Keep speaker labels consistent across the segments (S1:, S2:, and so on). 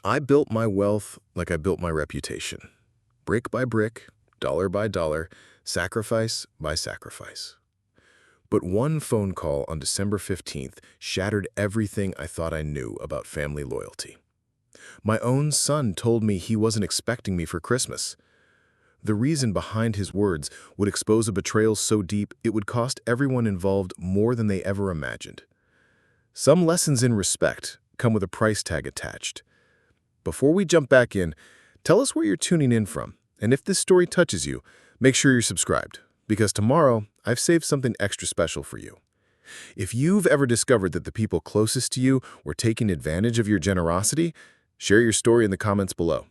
S1: I built my wealth like I built my reputation. Brick by brick, dollar by dollar, sacrifice by sacrifice. But one phone call on December 15th shattered everything I thought I knew about family loyalty. My own son told me he wasn't expecting me for Christmas. The reason behind his words would expose a betrayal so deep it would cost everyone involved more than they ever imagined. Some lessons in respect come with a price tag attached. Before we jump back in, tell us where you're tuning in from, and if this story touches you, make sure you're subscribed, because tomorrow I've saved something extra special for you. If you've ever discovered that the people closest to you were taking advantage of your generosity, share your story in the comments below.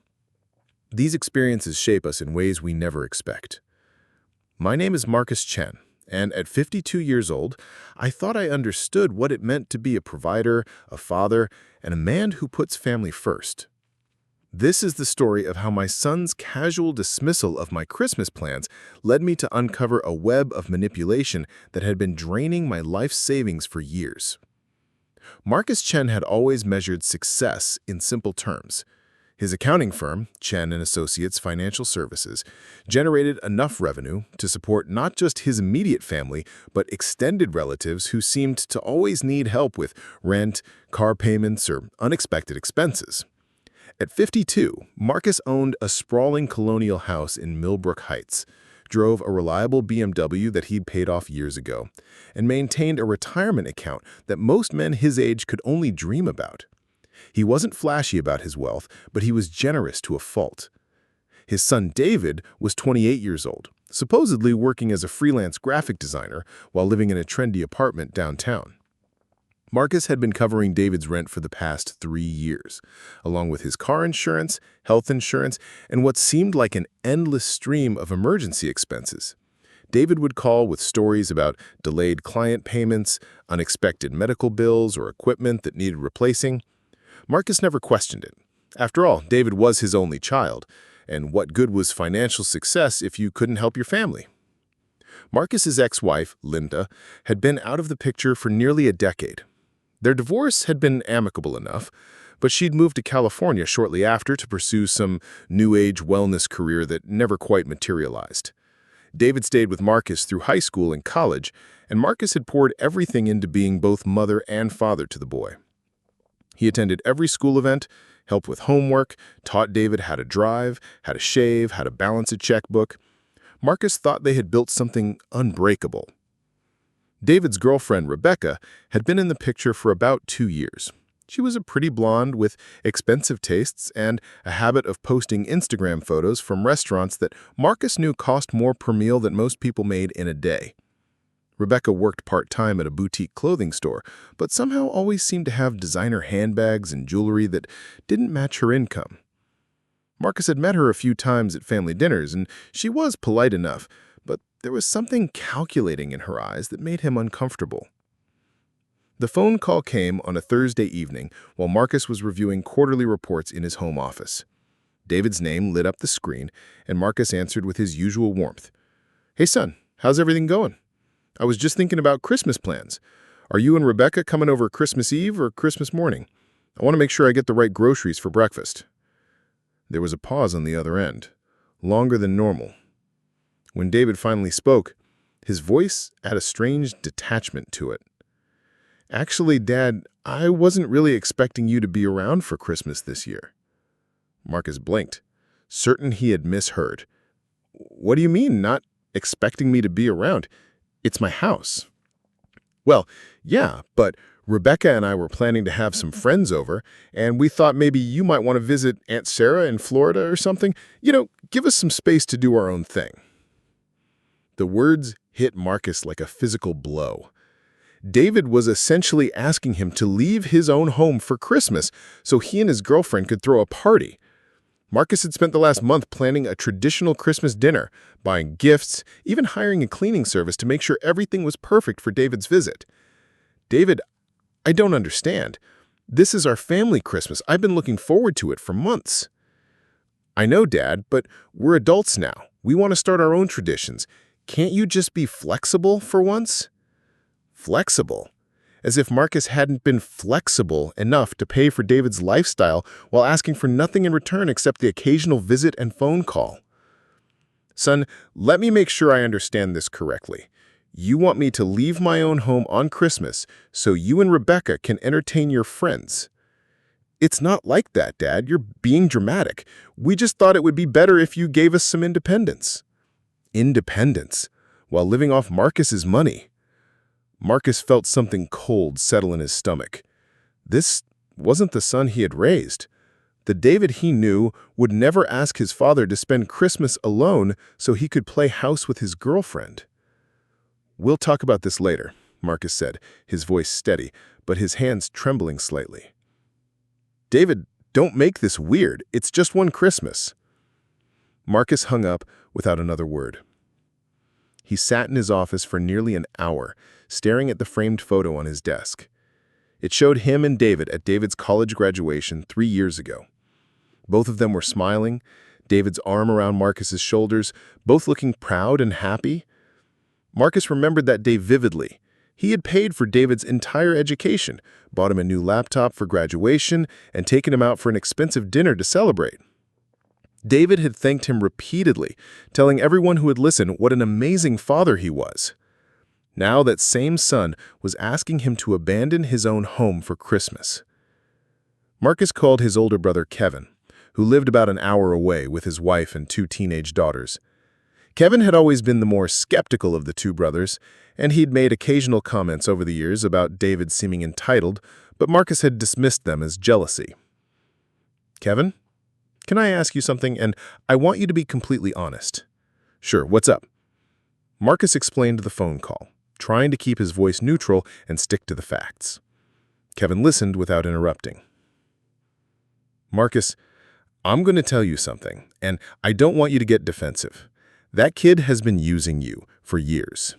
S1: These experiences shape us in ways we never expect. My name is Marcus Chen, and at 52 years old, I thought I understood what it meant to be a provider, a father, and a man who puts family first. This is the story of how my son's casual dismissal of my Christmas plans led me to uncover a web of manipulation that had been draining my life savings for years. Marcus Chen had always measured success in simple terms. His accounting firm, Chen & Associates Financial Services, generated enough revenue to support not just his immediate family, but extended relatives who seemed to always need help with rent, car payments, or unexpected expenses. At 52, Marcus owned a sprawling colonial house in Millbrook Heights, drove a reliable BMW that he'd paid off years ago, and maintained a retirement account that most men his age could only dream about. He wasn't flashy about his wealth, but he was generous to a fault. His son David was 28 years old, supposedly working as a freelance graphic designer while living in a trendy apartment downtown. Marcus had been covering David's rent for the past 3 years, along with his car insurance, health insurance, and what seemed like an endless stream of emergency expenses. David would call with stories about delayed client payments, unexpected medical bills, or equipment that needed replacing. Marcus never questioned it. After all, David was his only child, and what good was financial success if you couldn't help your family? Marcus's ex-wife, Linda, had been out of the picture for nearly a decade. Their divorce had been amicable enough, but she'd moved to California shortly after to pursue some new-age wellness career that never quite materialized. David stayed with Marcus through high school and college, and Marcus had poured everything into being both mother and father to the boy. He attended every school event, helped with homework, taught David how to drive, how to shave, how to balance a checkbook. Marcus thought they had built something unbreakable. David's girlfriend, Rebecca, had been in the picture for about 2 years. She was a pretty blonde with expensive tastes and a habit of posting Instagram photos from restaurants that Marcus knew cost more per meal than most people made in a day. Rebecca worked part-time at a boutique clothing store, but somehow always seemed to have designer handbags and jewelry that didn't match her income. Marcus had met her a few times at family dinners, and she was polite enough, but there was something calculating in her eyes that made him uncomfortable. The phone call came on a Thursday evening while Marcus was reviewing quarterly reports in his home office. David's name lit up the screen, and Marcus answered with his usual warmth. "Hey son, how's everything going? I was just thinking about Christmas plans. Are you and Rebecca coming over Christmas Eve or Christmas morning? I want to make sure I get the right groceries for breakfast." There was a pause on the other end, longer than normal. When David finally spoke, his voice had a strange detachment to it. "Actually, Dad, I wasn't really expecting you to be around for Christmas this year." Marcus blinked, certain he had misheard. "What do you mean, not expecting me to be around? It's my house." "Well, yeah, but Rebecca and I were planning to have some friends over, and we thought maybe you might want to visit Aunt Sarah in Florida or something. Give us some space to do our own thing." The words hit Marcus like a physical blow. David was essentially asking him to leave his own home for Christmas so he and his girlfriend could throw a party. Marcus had spent the last month planning a traditional Christmas dinner, buying gifts, even hiring a cleaning service to make sure everything was perfect for David's visit. "David, I don't understand. This is our family Christmas. I've been looking forward to it for months." "I know, Dad, but we're adults now. We want to start our own traditions. Can't you just be flexible for once?" Flexible? as if Marcus hadn't been flexible enough to pay for David's lifestyle while asking for nothing in return except the occasional visit and phone call. Son, let me make sure I understand this correctly. You want me to leave my own home on Christmas so you and Rebecca can entertain your friends. It's not like that, Dad. You're being dramatic. We just thought it would be better if you gave us some independence. Independence? While living off Marcus's money. Marcus felt something cold settle in his stomach. This wasn't the son he had raised. The David he knew would never ask his father to spend Christmas alone so he could play house with his girlfriend. "We'll talk about this later," Marcus said, his voice steady, but his hands trembling slightly. "David, don't make this weird. It's just one Christmas." Marcus hung up without another word. He sat in his office for nearly an hour, staring at the framed photo on his desk. It showed him and David at David's college graduation 3 years ago. Both of them were smiling, David's arm around Marcus's shoulders, both looking proud and happy. Marcus remembered that day vividly. He had paid for David's entire education, bought him a new laptop for graduation, and taken him out for an expensive dinner to celebrate. David had thanked him repeatedly, telling everyone who would listen what an amazing father he was. Now that same son was asking him to abandon his own home for Christmas. Marcus called his older brother Kevin, who lived about an hour away with his wife and 2 teenage daughters. Kevin had always been the more skeptical of the 2 brothers, and he'd made occasional comments over the years about David seeming entitled, but Marcus had dismissed them as jealousy. "Kevin, can I ask you something? And I want you to be completely honest." "Sure, what's up?" Marcus explained the phone call, trying to keep his voice neutral and stick to the facts. Kevin listened without interrupting. "Marcus, I'm going to tell you something, and I don't want you to get defensive. That kid has been using you for years.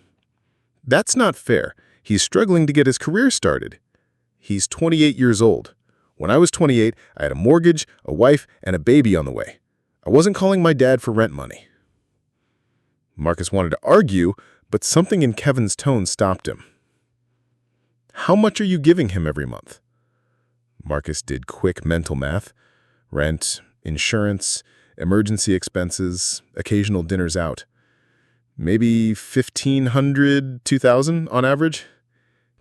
S1: That's not fair. He's struggling to get his career started. He's 28 years old. When I was 28, I had a mortgage, a wife, and a baby on the way. I wasn't calling my dad for rent money." Marcus wanted to argue, but something in Kevin's tone stopped him. "How much are you giving him every month?" Marcus did quick mental math. Rent, insurance, emergency expenses, occasional dinners out. Maybe $1,500, $2,000 on average?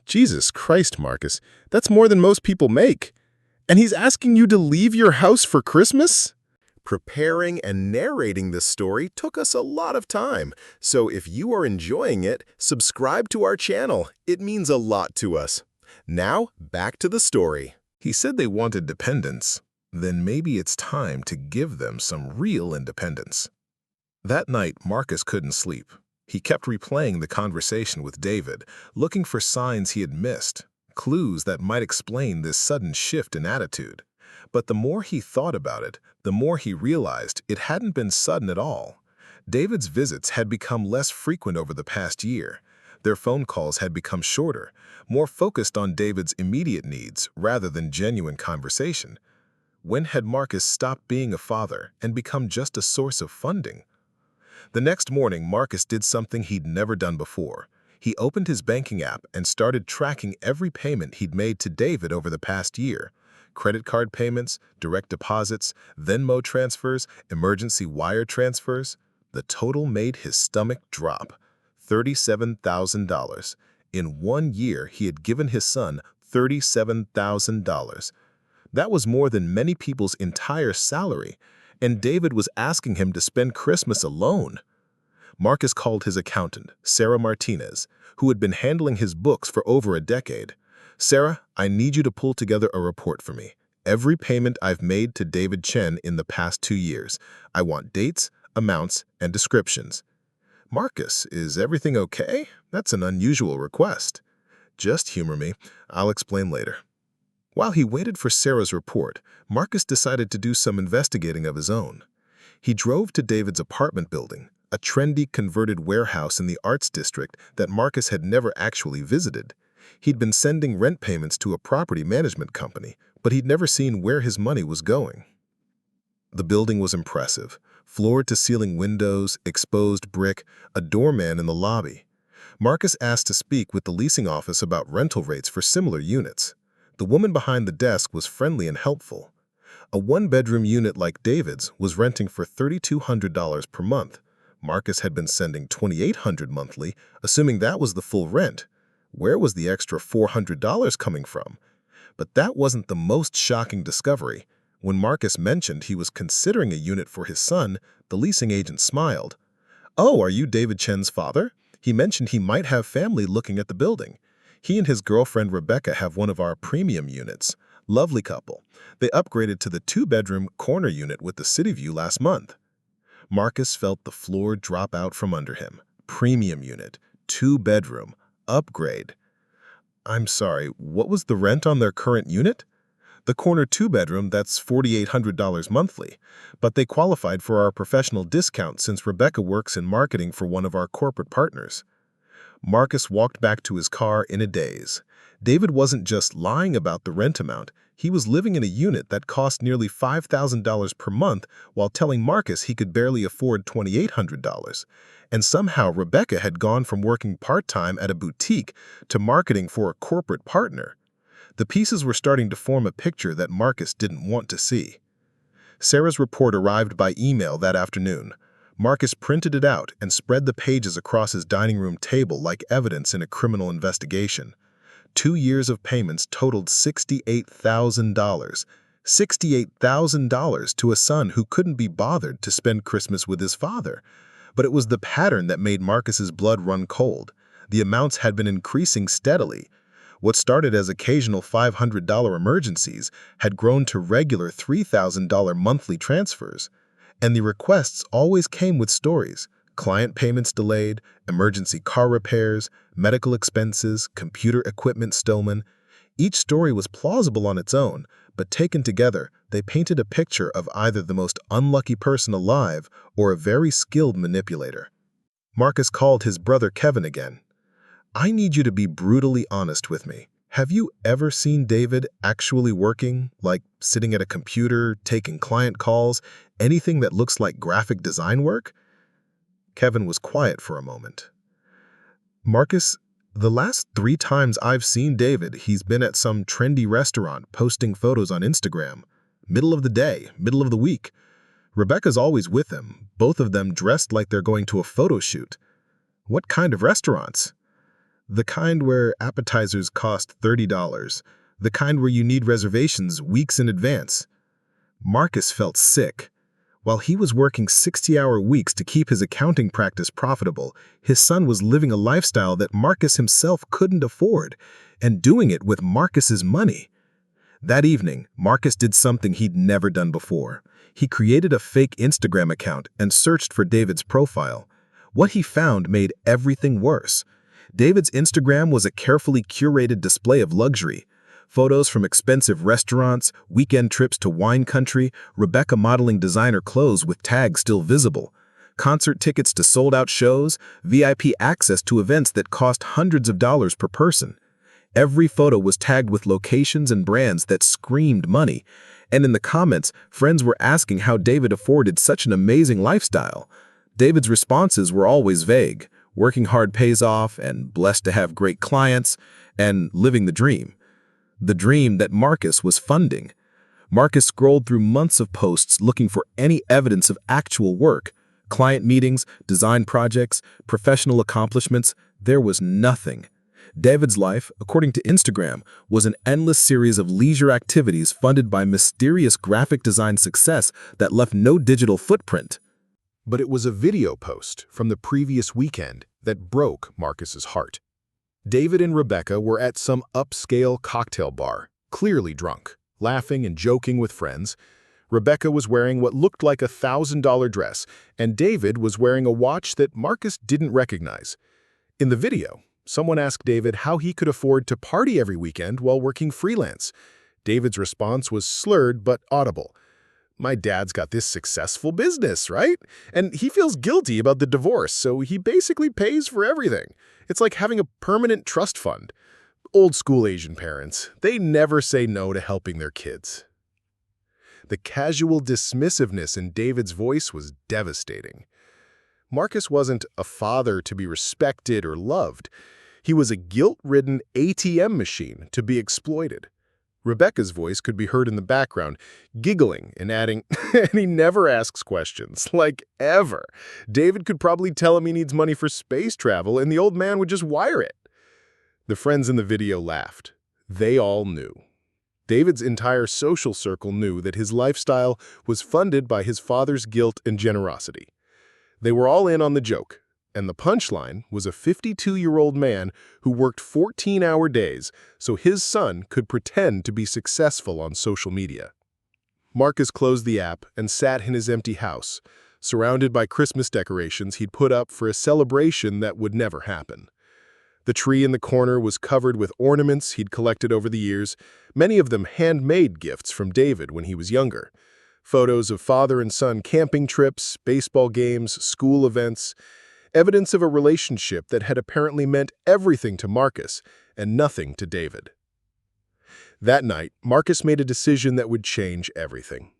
S1: Jesus Christ, Marcus, that's more than most people make. And he's asking you to leave your house for Christmas? Preparing and narrating this story took us a lot of time, so if you are enjoying it, subscribe to our channel. It means a lot to us. Now, back to the story. He said they wanted dependence. Then maybe it's time to give them some real independence. That night, Marcus couldn't sleep. He kept replaying the conversation with David, looking for signs he had missed, clues that might explain this sudden shift in attitude. But the more he thought about it, the more he realized it hadn't been sudden at all. David's visits had become less frequent over the past year. Their phone calls had become shorter, more focused on David's immediate needs rather than genuine conversation. When had Marcus stopped being a father and become just a source of funding? The next morning, Marcus did something he'd never done before. He opened his banking app and started tracking every payment he'd made to David over the past year. Credit card payments, direct deposits, Venmo transfers, emergency wire transfers. The total made his stomach drop. $37,000. In 1 year, he had given his son $37,000. That was more than many people's entire salary, and David was asking him to spend Christmas alone. Marcus called his accountant, Sarah Martinez, who had been handling his books for over a decade. "Sarah, I need you to pull together a report for me. Every payment I've made to David Chen in the past 2 years. I want dates, amounts, and descriptions." "Marcus, is everything okay? That's an unusual request." "Just humor me. I'll explain later." While he waited for Sarah's report, Marcus decided to do some investigating of his own. He drove to David's apartment building, a trendy converted warehouse in the arts district that Marcus had never actually visited. He'd been sending rent payments to a property management company, but he'd never seen where his money was going. The building was impressive. Floor-to-ceiling windows, exposed brick, a doorman in the lobby.
S2: Marcus asked to speak with the leasing office about rental rates for similar units. The woman behind the desk was friendly and helpful. A one-bedroom unit like David's was renting for $3,200 per month. Marcus had been sending $2,800 monthly, assuming that was the full rent. Where was the extra $400 coming from? But that wasn't the most shocking discovery. When Marcus mentioned he was considering a unit for his son, the leasing agent smiled. "Oh, are you David Chen's father? He mentioned he might have family looking at the building. He and his girlfriend Rebecca have one of our premium units. Lovely couple. They upgraded to the two-bedroom corner unit with the city view last month." Marcus felt the floor drop out from under him. Premium unit, two-bedroom, upgrade. "I'm sorry, what was the rent on their current unit?" "The corner two-bedroom, that's $4,800 monthly. But they qualified for our professional discount since Rebecca works in marketing for one of our corporate partners." Marcus walked back to his car in a daze. David wasn't just lying about the rent amount. He was living in a unit that cost nearly $5,000 per month while telling Marcus he could barely afford $2,800. And somehow Rebecca had gone from working part-time at a boutique to marketing for a corporate partner. The pieces were starting to form a picture that Marcus didn't want to see. Sarah's report arrived by email that afternoon. Marcus printed it out and spread the pages across his dining room table like evidence in a criminal investigation. 2 years of payments totaled $68,000. $68,000 to a son who couldn't be bothered to spend Christmas with his father. But it was the pattern that made Marcus's blood run cold. The amounts had been increasing steadily. What started as occasional $500 emergencies had grown to regular $3,000 monthly transfers. And the requests always came with stories: client payments delayed, emergency car repairs, medical expenses, computer equipment stolen. Each story was plausible on its own, but taken together, they painted a picture of either the most unlucky person alive or a very skilled manipulator. Marcus called his brother Kevin again. "I need you to be brutally honest with me. Have you ever seen David actually working, like sitting at a computer, taking client calls, anything that looks like graphic design work?" Kevin was quiet for a moment. "Marcus, the last 3 times I've seen David, he's been at some trendy restaurant posting photos on Instagram. Middle of the day, middle of the week. Rebecca's always with him, both of them dressed like they're going to a photo shoot." "What kind of restaurants?" "The kind where appetizers cost $30. The kind where you need reservations weeks in advance." Marcus felt sick. While he was working 60-hour weeks to keep his accounting practice profitable, his son was living a lifestyle that Marcus himself couldn't afford, and doing it with Marcus's money. That evening, Marcus did something he'd never done before. He created a fake Instagram account and searched for David's profile. What he found made everything worse. David's Instagram was a carefully curated display of luxury. Photos from expensive restaurants, weekend trips to wine country, Rebecca modeling designer clothes with tags still visible, concert tickets to sold-out shows, VIP access to events that cost hundreds of dollars per person. Every photo was tagged with locations and brands that screamed money, and in the comments, friends were asking how David afforded such an amazing lifestyle. David's responses were always vague: working hard pays off, and blessed to have great clients, and living the dream. The dream that Marcus was funding. Marcus scrolled through months of posts looking for any evidence of actual work. Client meetings, design projects, professional accomplishments. There was nothing. David's life, according to Instagram, was an endless series of leisure activities funded by mysterious graphic design success that left no digital footprint.
S1: But it was a video post from the previous weekend that broke Marcus's heart. David and Rebecca were at some upscale cocktail bar, clearly drunk, laughing and joking with friends. Rebecca was wearing what looked like a $1,000 dress, and David was wearing a watch that Marcus didn't recognize. In the video, someone asked David how he could afford to party every weekend while working freelance. David's response was slurred but audible. "My dad's got this successful business, right? And he feels guilty about the divorce, so he basically pays for everything. It's like having a permanent trust fund." Old school Asian parents, they never say no to helping their kids. The casual dismissiveness in David's voice was devastating. Marcus wasn't a father to be respected or loved. He was a guilt-ridden ATM machine to be exploited. Rebecca's voice could be heard in the background, giggling and adding, and he never asks questions, like ever. David could probably tell him he needs money for space travel, and the old man would just wire it. The friends in the video laughed. They all knew. David's entire social circle knew that his lifestyle was funded by his father's guilt and generosity. They were all in on the joke, and the punchline was a 52-year-old man who worked 14-hour days so his son could pretend to be successful on social media. Marcus closed the app and sat in his empty house, surrounded by Christmas decorations he'd put up for a celebration that would never happen. The tree in the corner was covered with ornaments he'd collected over the years, many of them handmade gifts from David when he was younger. Photos of father and son camping trips, baseball games, school events, evidence of a relationship that had apparently meant everything to Marcus and nothing to David. That night, Marcus made a decision that would change everything.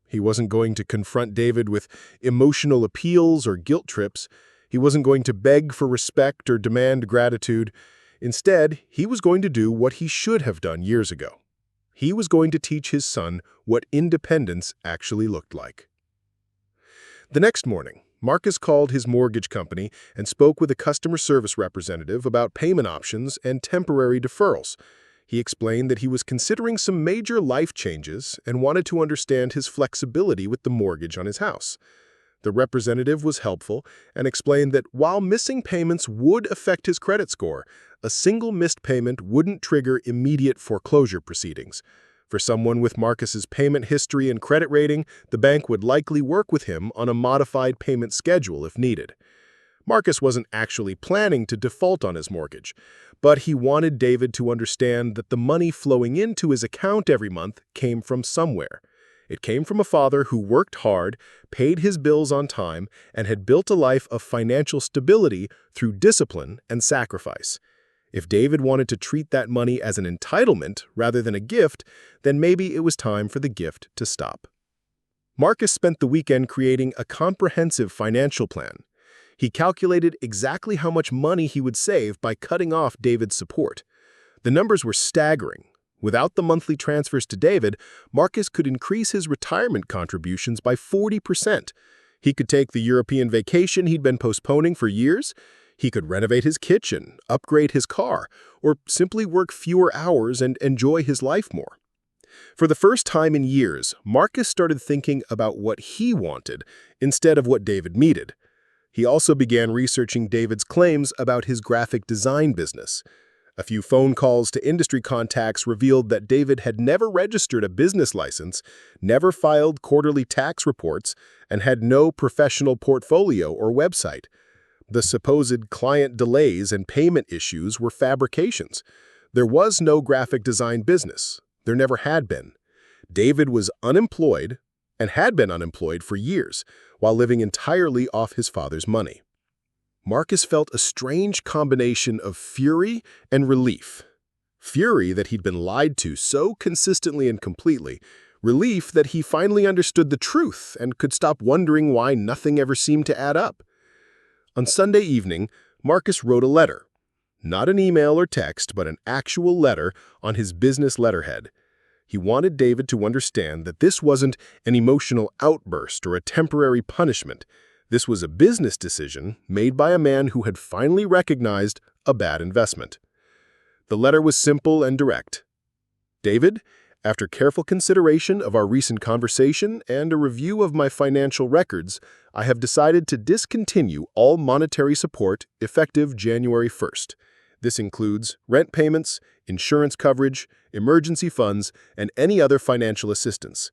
S1: He wasn't going to confront David with emotional appeals or guilt trips. He wasn't going to beg for respect or demand gratitude. Instead, he was going to do what he should have done years ago. He was going to teach his son what independence actually looked like. The next morning, Marcus called his mortgage company and spoke with a customer service representative about payment options and temporary deferrals. He explained that he was considering some major life changes and wanted to understand his flexibility with the mortgage on his house. The representative was helpful and explained that while missing payments would affect his credit score, a single missed payment wouldn't trigger immediate foreclosure proceedings. For someone with Marcus's payment history and credit rating, the bank would likely work with him on a modified payment schedule if needed. Marcus wasn't actually planning to default on his mortgage, but he wanted David to understand that the money flowing into his account every month came from somewhere. It came from a father who worked hard, paid his bills on time, and had built a life of financial stability through discipline and sacrifice. If David wanted to treat that money as an entitlement rather than a gift, then maybe it was time for the gift to stop. Marcus spent the weekend creating a comprehensive financial plan. He calculated exactly how much money he would save by cutting off David's support. The numbers were staggering. Without the monthly transfers to David, Marcus could increase his retirement contributions by 40%. He could take the European vacation he'd been postponing for years. He could renovate his kitchen, upgrade his car, or simply work fewer hours and enjoy his life more. For the first time in years, Marcus started thinking about what he wanted instead of what David needed. He also began researching David's claims about his graphic design business. A few phone calls to industry contacts revealed that David had never registered a business license, never filed quarterly tax reports, and had no professional portfolio or website. The supposed client delays and payment issues were fabrications. There was no graphic design business. There never had been. David was unemployed and had been unemployed for years, while living entirely off his father's money. Marcus felt a strange combination of fury and relief. Fury that he'd been lied to so consistently and completely, relief that he finally understood the truth and could stop wondering why nothing ever seemed to add up. On Sunday evening, Marcus wrote a letter. Not an email or text, but an actual letter on his business letterhead. He wanted David to understand that this wasn't an emotional outburst or a temporary punishment. This was a business decision made by a man who had finally recognized a bad investment. The letter was simple and direct. David, after careful consideration of our recent conversation and a review of my financial records, I have decided to discontinue all monetary support effective January 1st. This includes rent payments, insurance coverage, emergency funds, and any other financial assistance.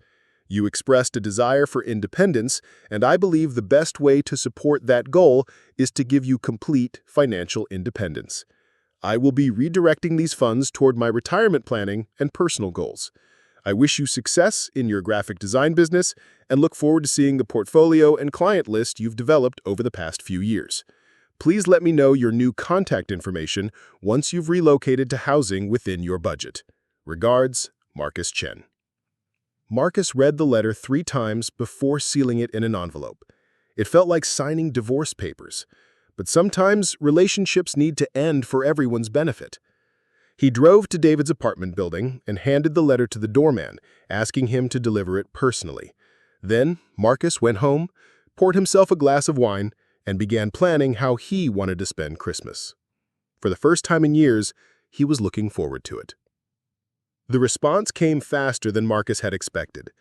S1: You expressed a desire for independence, and I believe the best way to support that goal is to give you complete financial independence. I will be redirecting these funds toward my retirement planning and personal goals. I wish you success in your graphic design business and look forward to seeing the portfolio and client list you've developed over the past few years. Please let me know your new contact information once you've relocated to housing within your budget. Regards, Marcus Chen. Marcus read the letter 3 times before sealing it in an envelope. It felt like signing divorce papers. But sometimes relationships need to end for everyone's benefit. He drove to David's apartment building and handed the letter to the doorman, asking him to deliver it personally. Then Marcus went home, poured himself a glass of wine, and began planning how he wanted to spend Christmas. For the first time in years, he was looking forward to it. The response came faster than Marcus had expected.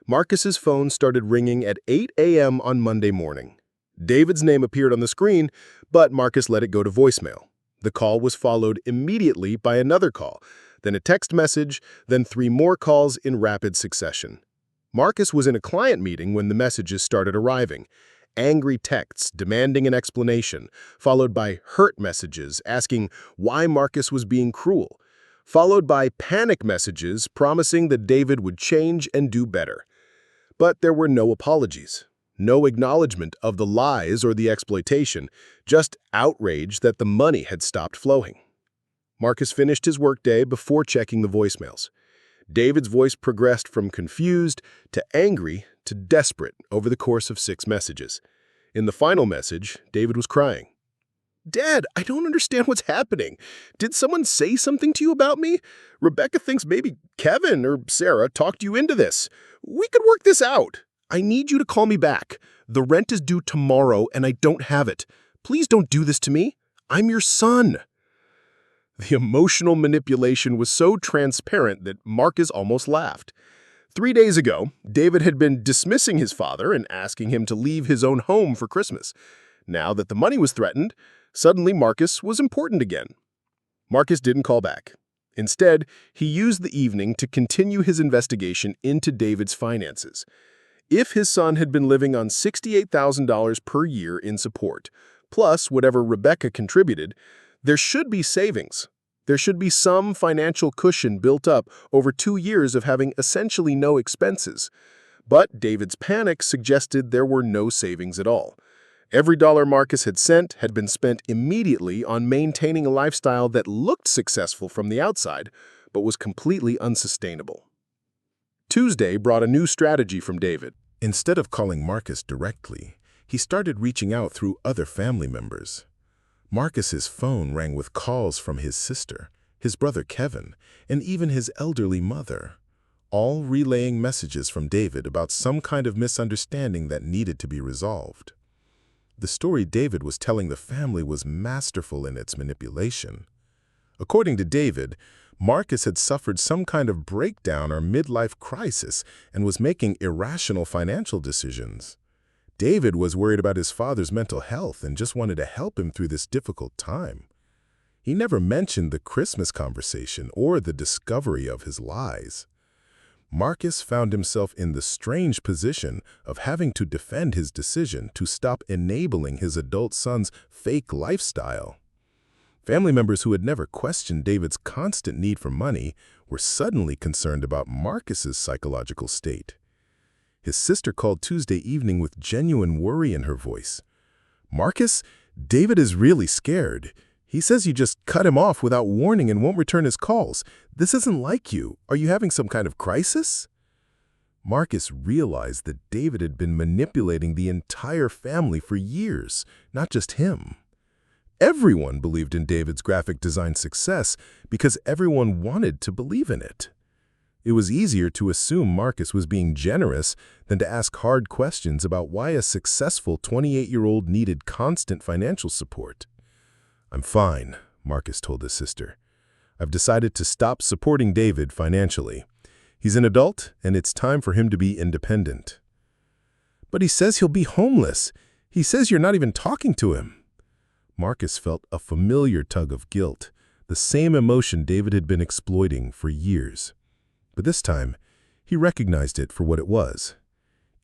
S1: Marcus's phone started ringing at 8 a.m. on Monday morning. David's name appeared on the screen, but Marcus let it go to voicemail. The call was followed immediately by another call, then a text message, then 3 more calls in rapid succession. Marcus was in a client meeting when the messages started arriving. Angry texts demanding an explanation, followed by hurt messages asking why Marcus was being cruel, followed by panic messages promising that David would change and do better. But there were no apologies. No acknowledgement of the lies or the exploitation, just outrage that the money had stopped flowing. Marcus finished his workday before checking the voicemails. David's voice progressed from confused to angry to desperate over the course of 6 messages. In the final message, David was crying. "Dad, I don't understand what's happening. Did someone say something to you about me? Rebecca thinks maybe Kevin or Sarah talked you into this. We could work this out. I need you to call me back. The rent is due tomorrow and I don't have it. Please don't do this to me. I'm your son." The emotional manipulation was so transparent that Marcus almost laughed. 3 days ago, David had been dismissing his father and asking him to leave his own home for Christmas. Now that the money was threatened, suddenly Marcus was important again. Marcus didn't call back. Instead, he used the evening to continue his investigation into David's finances. If his son had been living on $68,000 per year in support, plus whatever Rebecca contributed, there should be savings. There should be some financial cushion built up over 2 years of having essentially no expenses. But David's panic suggested there were no savings at all. Every dollar Marcus had sent had been spent immediately on maintaining a lifestyle that looked successful from the outside, but was completely unsustainable. Tuesday brought a new strategy from David.
S2: Instead of calling Marcus directly, he started reaching out through other family members. Marcus's phone rang with calls from his sister, his brother Kevin, and even his elderly mother, all relaying messages from David about some kind of misunderstanding that needed to be resolved. The story David was telling the family was masterful in its manipulation. According to David, Marcus had suffered some kind of breakdown or midlife crisis and was making irrational financial decisions. David was worried about his father's mental health and just wanted to help him through this difficult time. He never mentioned the Christmas conversation or the discovery of his lies. Marcus found himself in the strange position of having to defend his decision to stop enabling his adult son's fake lifestyle. Family members who had never questioned David's constant need for money were suddenly concerned about Marcus's psychological state. His sister called Tuesday evening with genuine worry in her voice. "Marcus, David is really scared. He says you just cut him off without warning and won't return his calls. This isn't like you. Are you having some kind of crisis?" Marcus realized that David had been manipulating the entire family for years, not just him. Everyone believed in David's graphic design success because everyone wanted to believe in it. It was easier to assume Marcus was being generous than to ask hard questions about why a successful 28-year-old needed constant financial support. "I'm fine," Marcus told his sister. "I've decided to stop supporting David financially. He's an adult, and it's time for him to be independent." "But he says he'll be homeless. He says you're not even talking to him." Marcus felt a familiar tug of guilt, the same emotion David had been exploiting for years. But this time, he recognized it for what it was.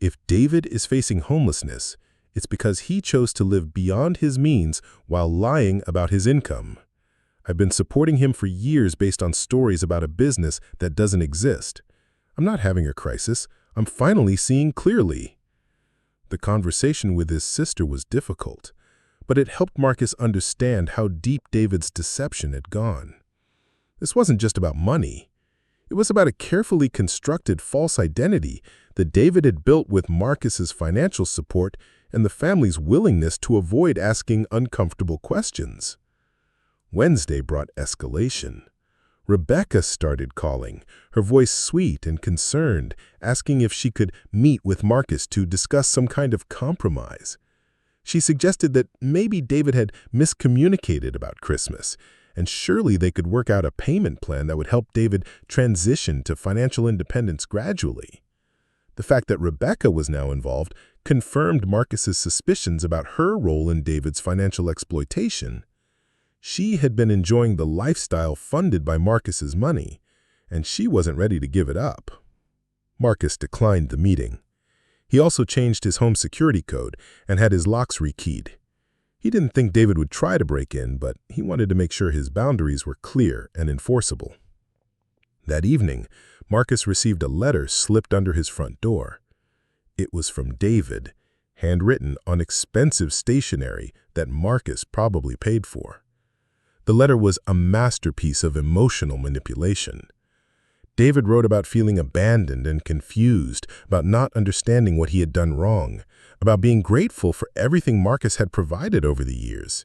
S2: If David is facing homelessness, it's because he chose to live beyond his means while lying about his income. "I've been supporting him for years based on stories about a business that doesn't exist. I'm not having a crisis. I'm finally seeing clearly." The conversation with his sister was difficult, but it helped Marcus understand how deep David's deception had gone. This wasn't just about money. It was about a carefully constructed false identity that David had built with Marcus's financial support and the family's willingness to avoid asking uncomfortable questions. Wednesday brought escalation. Rebecca started calling, her voice sweet and concerned, asking if she could meet with Marcus to discuss some kind of compromise. She suggested that maybe David had miscommunicated about Christmas, and surely they could work out a payment plan that would help David transition to financial independence gradually. The fact that Rebecca was now involved confirmed Marcus's suspicions about her role in David's financial exploitation. She had been enjoying the lifestyle funded by Marcus's money, and she wasn't ready to give it up. Marcus declined the meeting. He also changed his home security code and had his locks rekeyed. He didn't think David would try to break in, but he wanted to make sure his boundaries were clear and enforceable. That evening, Marcus received a letter slipped under his front door. It was from David, handwritten on expensive stationery that Marcus probably paid for. The letter was a masterpiece of emotional manipulation. David wrote about feeling abandoned and confused, about not understanding what he had done wrong, about being grateful for everything Marcus had provided over the years.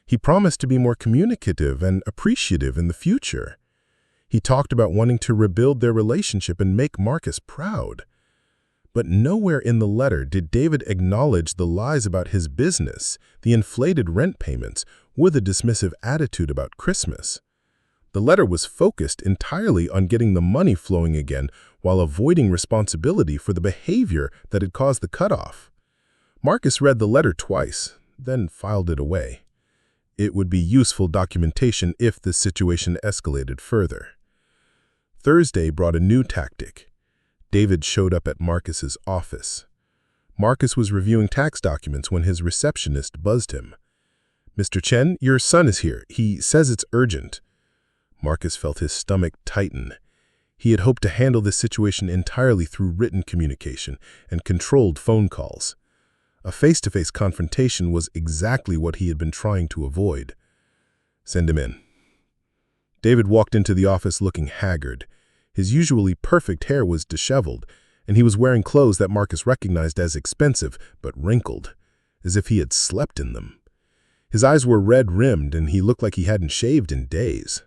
S2: He promised to be more communicative and appreciative in the future. He talked about wanting to rebuild their relationship and make Marcus proud. But nowhere in the letter did David acknowledge the lies about his business, the inflated rent payments, or the dismissive attitude about Christmas. The letter was focused entirely on getting the money flowing again while avoiding responsibility for the behavior that had caused the cutoff. Marcus read the letter twice, then filed it away. It would be useful documentation if the situation escalated further. Thursday brought a new tactic. David showed up at Marcus's office. Marcus was reviewing tax documents when his receptionist buzzed him. "Mr. Chen, your son is here. He says it's urgent." Marcus felt his stomach tighten. He had hoped to handle this situation entirely through written communication and controlled phone calls. A face-to-face confrontation was exactly what he had been trying to avoid. "Send him in." David walked into the office looking haggard. His usually perfect hair was disheveled, and he was wearing clothes that Marcus recognized as expensive but wrinkled, as if he had slept in them. His eyes were red-rimmed, and he looked like he hadn't shaved in days.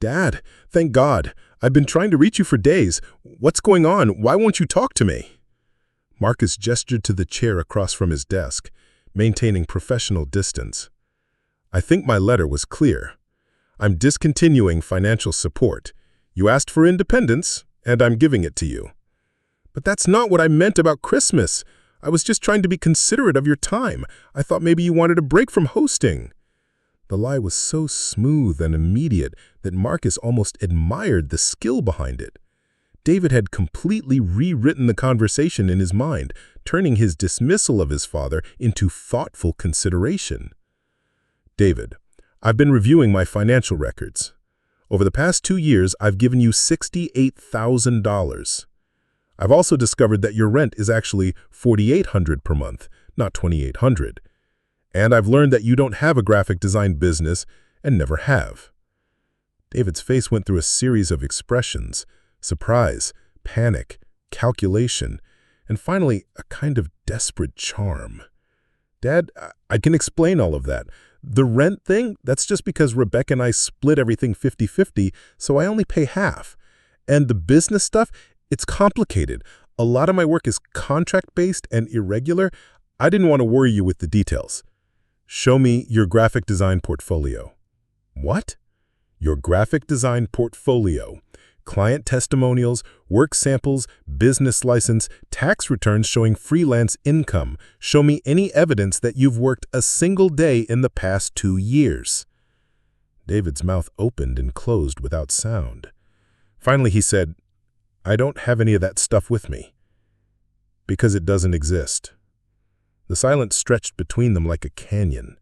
S2: "Dad, thank God. I've been trying to reach you for days. What's going on? Why won't you talk to me?" Marcus gestured to the chair across from his desk, maintaining professional distance. "I think my letter was clear. I'm discontinuing financial support. You asked for independence, and I'm giving it to you." "But that's not what I meant about Christmas. I was just trying to be considerate of your time. I thought maybe you wanted a break from hosting." The lie was so smooth and immediate that Marcus almost admired the skill behind it. David had completely rewritten the conversation in his mind, turning his dismissal of his father into thoughtful consideration. "David, I've been reviewing my financial records. Over the past 2 years, I've given you $68,000. I've also discovered that your rent is actually $4,800 per month, not $2,800. And I've learned that you don't have a graphic design business and never have." David's face went through a series of expressions: surprise, panic, calculation, and finally a kind of desperate charm. "Dad, I can explain all of that. The rent thing, that's just because Rebecca and I split everything 50-50, so I only pay half. And the business stuff, it's complicated. A lot of my work is contract-based and irregular. I didn't want to worry you with the details." "Show me your graphic design portfolio." "What?" "Your graphic design portfolio. Client testimonials, work samples, business license, tax returns showing freelance income. Show me any evidence that you've worked a single day in the past 2 years. David's mouth opened and closed without sound. Finally, he said, "I don't have any of that stuff with me. Because it doesn't exist." The silence stretched between them like a canyon.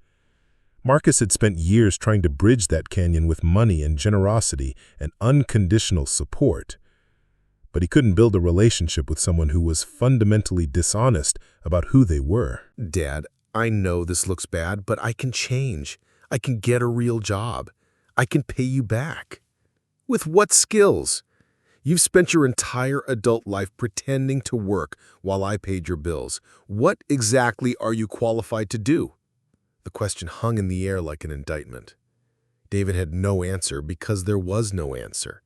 S2: Marcus had spent years trying to bridge that canyon with money and generosity and unconditional support. But he couldn't build a relationship with someone who was fundamentally dishonest about who they were.
S1: "Dad, I know this looks bad, but I can change. I can get a real job. I can pay you back." "With what skills? You've spent your entire adult life pretending to work while I paid your bills. What exactly are you qualified to do?" The question hung in the air like an indictment. David had no answer because there was no answer.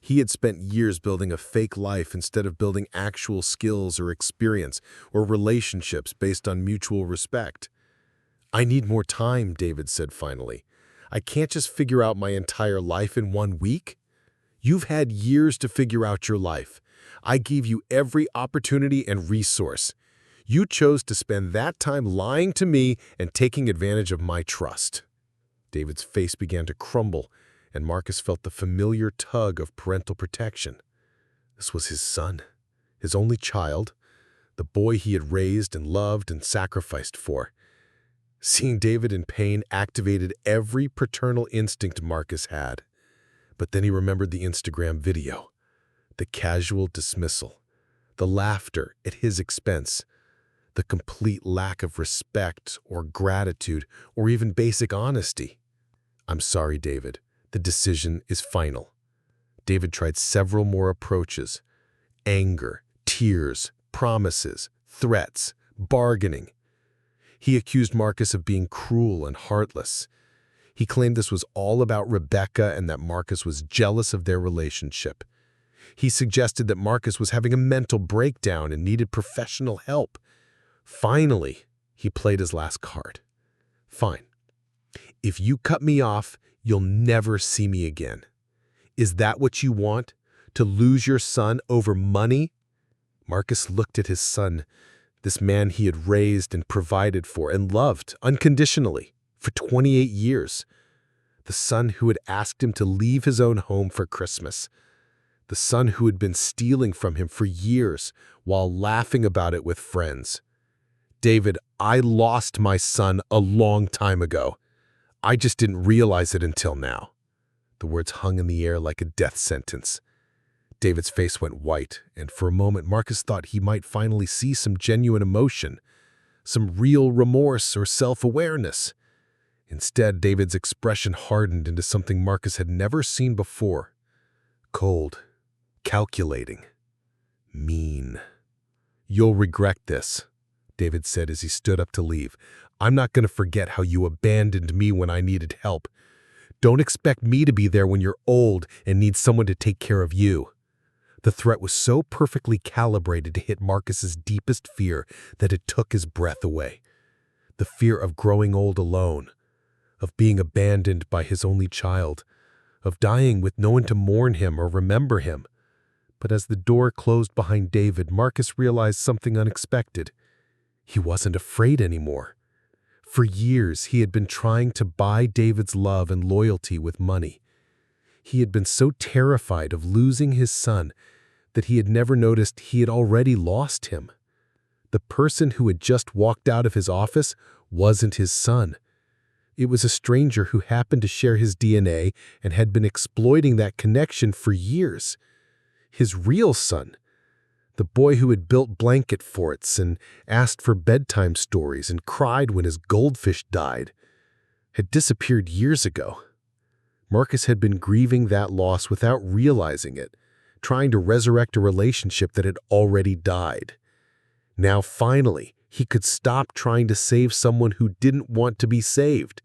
S1: He had spent years building a fake life instead of building actual skills or experience or relationships based on mutual respect. "I need more time," David said finally. "I can't just figure out my entire life in 1 week. You've had years to figure out your life. I gave you every opportunity and resource. You chose to spend that time lying to me and taking advantage of my trust." David's face began to crumble, and Marcus felt the familiar tug of parental protection. This was his son, his only child, the boy he had raised and loved and sacrificed for. Seeing David in pain activated every paternal instinct Marcus had. But then he remembered the Instagram video, the casual dismissal, the laughter at his expense, the complete lack of respect or gratitude or even basic honesty. "I'm sorry, David. The decision is final." David tried several more approaches: anger, tears, promises, threats, bargaining. He accused Marcus of being cruel and heartless. He claimed this was all about Rebecca and that Marcus was jealous of their relationship. He suggested that Marcus was having a mental breakdown and needed professional help. Finally, he played his last card. "Fine. If you cut me off, you'll never see me again. Is that what you want? To lose your son over money?" Marcus looked at his son, this man he had raised and provided for and loved unconditionally for 28 years. The son who had asked him to leave his own home for Christmas. The son who had been stealing from him for years while laughing about it with friends. "David, I lost my son a long time ago. I just didn't realize it until now." The words hung in the air like a death sentence. David's face went white, and for a moment Marcus thought he might finally see some genuine emotion, some real remorse or self-awareness. Instead, David's expression hardened into something Marcus had never seen before. Cold, calculating, mean. "You'll regret this," David said as he stood up to leave. "I'm not going to forget how you abandoned me when I needed help. Don't expect me to be there when you're old and need someone to take care of you." The threat was so perfectly calibrated to hit Marcus's deepest fear that it took his breath away. The fear of growing old alone, of being abandoned by his only child, of dying with no one to mourn him or remember him. But as the door closed behind David, Marcus realized something unexpected. He wasn't afraid anymore. For years, he had been trying to buy David's love and loyalty with money. He had been so terrified of losing his son that he had never noticed he had already lost him. The person who had just walked out of his office wasn't his son. It was a stranger who happened to share his DNA and had been exploiting that connection for years. His real son, the boy who had built blanket forts and asked for bedtime stories and cried when his goldfish died, had disappeared years ago. Marcus had been grieving that loss without realizing it, trying to resurrect a relationship that had already died. Now, finally, he could stop trying to save someone who didn't want to be saved.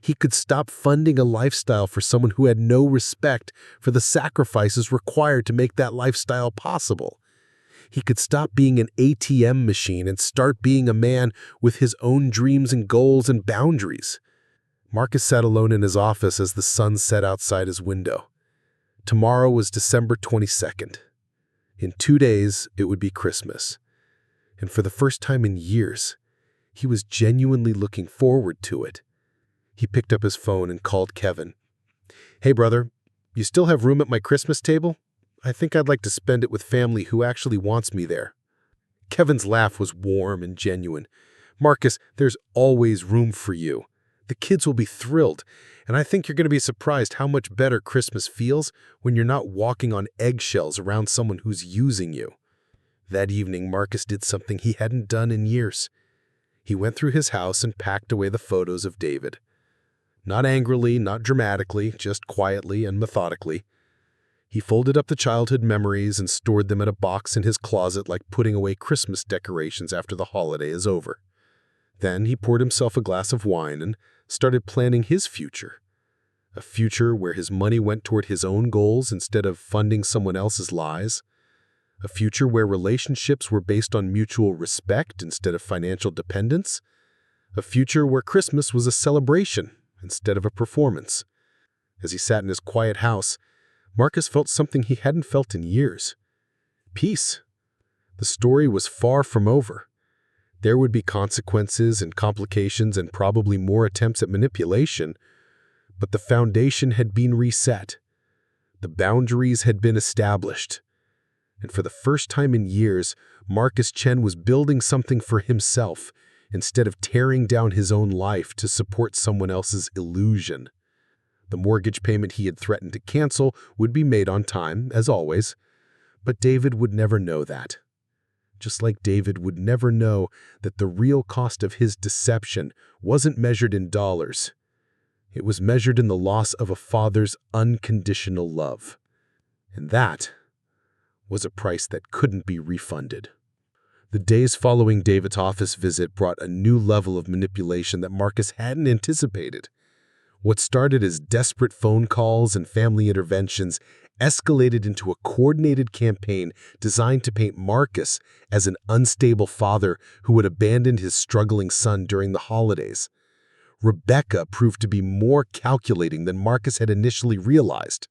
S1: He could stop funding a lifestyle for someone who had no respect for the sacrifices required to make that lifestyle possible. He could stop being an ATM machine and start being a man with his own dreams and goals and boundaries. Marcus sat alone in his office as the sun set outside his window. Tomorrow was December 22nd. In 2 days, it would be Christmas. And for the first time in years, he was genuinely looking forward to it. He picked up his phone and called Kevin. "Hey, brother, you still have room at my Christmas table? I think I'd like to spend it with family who actually wants me there." Kevin's laugh was warm and genuine. "Marcus, there's always room for you. The kids will be thrilled, and I think you're going to be surprised how much better Christmas feels when you're not walking on eggshells around someone who's using you." That evening, Marcus did something he hadn't done in years. He went through his house and packed away the photos of David. Not angrily, not dramatically, just quietly and methodically.
S2: He folded up the childhood memories and stored them in a box in his closet like putting away Christmas decorations after the holiday is over. Then he poured himself a glass of wine and started planning his future. A future where his money went toward his own goals instead of funding someone else's lies. A future where relationships were based on mutual respect instead of financial dependence. A future where Christmas was a celebration instead of a performance. As he sat in his quiet house, Marcus felt something he hadn't felt in years. Peace. The story was far from over. There would be consequences and complications and probably more attempts at manipulation, but the foundation had been reset. The boundaries had been established. And for the first time in years, Marcus Chen was building something for himself instead of tearing down his own life to support someone else's illusion. The mortgage payment he had threatened to cancel would be made on time, as always, but David would never know that. Just like David would never know that the real cost of his deception wasn't measured in dollars. It was measured in the loss of a father's unconditional love. And that was a price that couldn't be refunded. The days following David's office visit brought a new level of manipulation that Marcus hadn't anticipated. What started as desperate phone calls and family interventions escalated into a coordinated campaign designed to paint Marcus as an unstable father who had abandoned his struggling son during the holidays. Rebecca proved to be more calculating than Marcus had initially realized.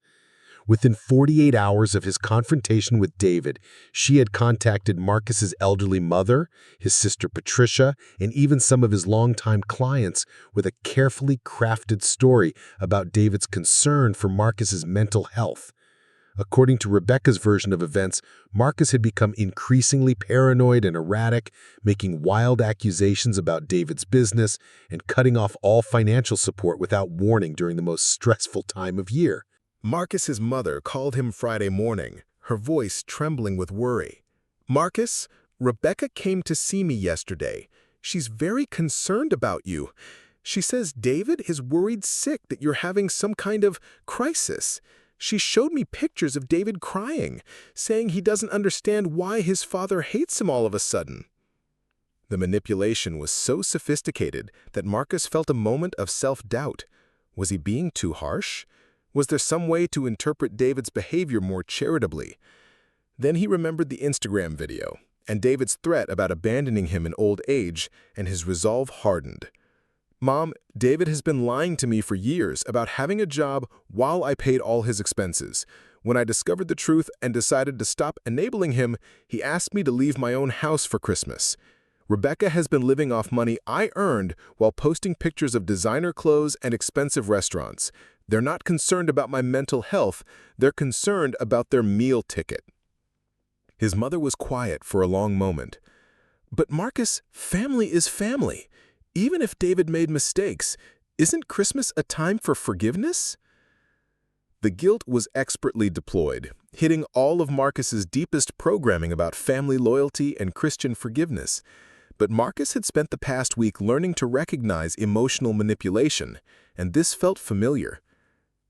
S2: Within 48 hours of his confrontation with David, she had contacted Marcus's elderly mother, his sister Patricia, and even some of his longtime clients with a carefully crafted story about David's concern for Marcus's mental health. According to Rebecca's version of events, Marcus had become increasingly paranoid and erratic, making wild accusations about David's business and cutting off all financial support without warning during the most stressful time of year.
S1: Marcus's mother called him Friday morning, her voice trembling with worry. "Marcus, Rebecca came to see me yesterday. She's very concerned about you. She says David is worried sick that you're having some kind of crisis. She showed me pictures of David crying, saying he doesn't understand why his father hates him all of a sudden." The manipulation was so sophisticated that Marcus felt a moment of self-doubt. Was he being too harsh? Was there some way to interpret David's behavior more charitably? Then he remembered the Instagram video and David's threat about abandoning him in old age, and his resolve hardened. "Mom, David has been lying to me for years about having a job while I paid all his expenses. When I discovered the truth and decided to stop enabling him, he asked me to leave my own house for Christmas. Rebecca has been living off money I earned while posting pictures of designer clothes and expensive restaurants. They're not concerned about my mental health, they're concerned about their meal ticket." His mother was quiet for a long moment. "But Marcus, family is family. Even if David made mistakes, isn't Christmas a time for forgiveness?" The guilt was expertly deployed, hitting all of Marcus's deepest programming about family loyalty and Christian forgiveness. But Marcus had spent the past week learning to recognize emotional manipulation, and this felt familiar.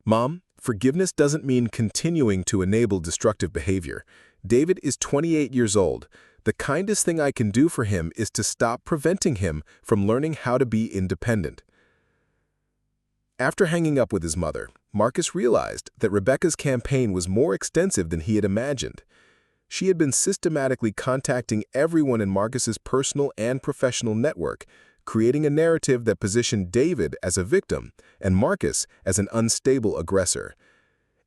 S1: "Mom, forgiveness doesn't mean continuing to enable destructive behavior. David is 28 years old. The kindest thing I can do for him is to stop preventing him from learning how to be independent." After hanging up with his mother, Marcus realized that Rebecca's campaign was more extensive than he had imagined. She had been systematically contacting everyone in Marcus's personal and professional network, creating a narrative that positioned David as a victim and Marcus as an unstable aggressor.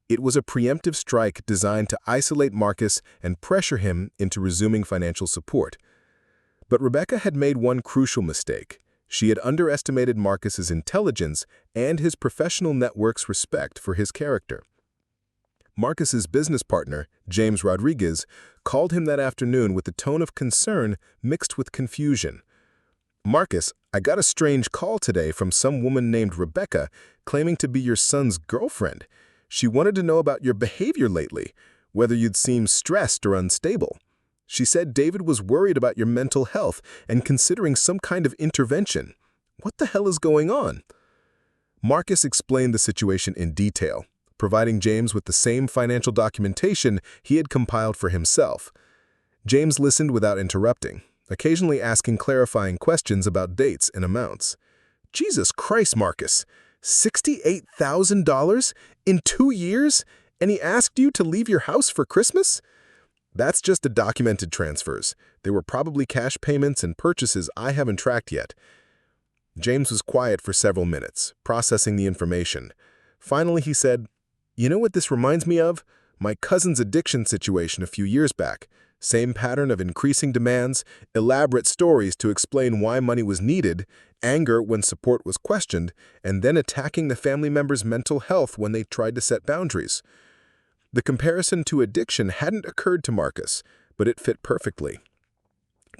S1: It was a preemptive strike designed to isolate Marcus and pressure him into resuming financial support. But Rebecca had made one crucial mistake. She had underestimated Marcus's intelligence and his professional network's respect for his character. Marcus's business partner, James Rodriguez, called him that afternoon with a tone of concern mixed with confusion. "Marcus, I got a strange call today from some woman named Rebecca claiming to be your son's girlfriend. She wanted to know about your behavior lately, whether you'd seem stressed or unstable. She said David was worried about your mental health and considering some kind of intervention. What the hell is going on?" Marcus explained the situation in detail, providing James with the same financial documentation he had compiled for himself. James listened without interrupting, occasionally asking clarifying questions about dates and amounts. Jesus Christ, Marcus! $68,000 in 2 years? And he asked you to leave your house for Christmas? That's just the documented transfers. They were probably cash payments and purchases I haven't tracked yet. James was quiet for several minutes, processing the information. Finally, he said, "You know what this reminds me of? My cousin's addiction situation a few years back. Same pattern of increasing demands, elaborate stories to explain why money was needed, anger when support was questioned, and then attacking the family member's mental health when they tried to set boundaries." The comparison to addiction hadn't occurred to Marcus, but it fit perfectly.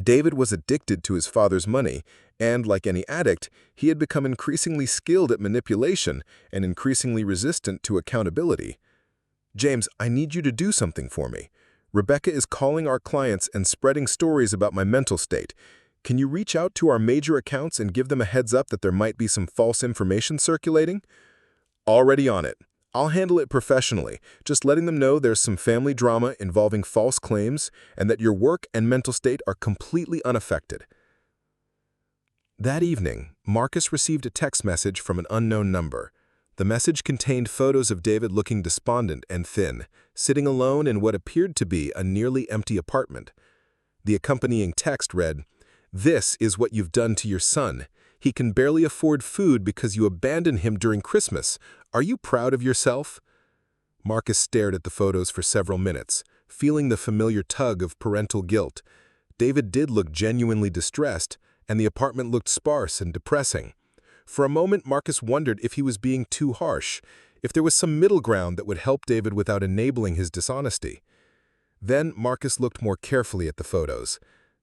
S1: David was addicted to his father's money, and, like any addict, he had become increasingly skilled at manipulation and increasingly resistant to accountability. "James, I need you to do something for me. Rebecca is calling our clients and spreading stories about my mental state. Can you reach out to our major accounts and give them a heads up that there might be some false information circulating?" "Already on it. I'll handle it professionally, just letting them know there's some family drama involving false claims and that your work and mental state are completely unaffected." That evening, Marcus received a text message from an unknown number. The message contained photos of David looking despondent and thin, sitting alone in what appeared to be a nearly empty apartment. The accompanying text read, "This is what you've done to your son. He can barely afford food because you abandoned him during Christmas. Are you proud of yourself?" Marcus stared at the photos for several minutes, feeling the familiar tug of parental guilt. David did look genuinely distressed, and the apartment looked sparse and depressing. For a moment, Marcus wondered if he was being too harsh, if there was some middle ground that would help David without enabling his dishonesty. Then Marcus looked more carefully at the photos.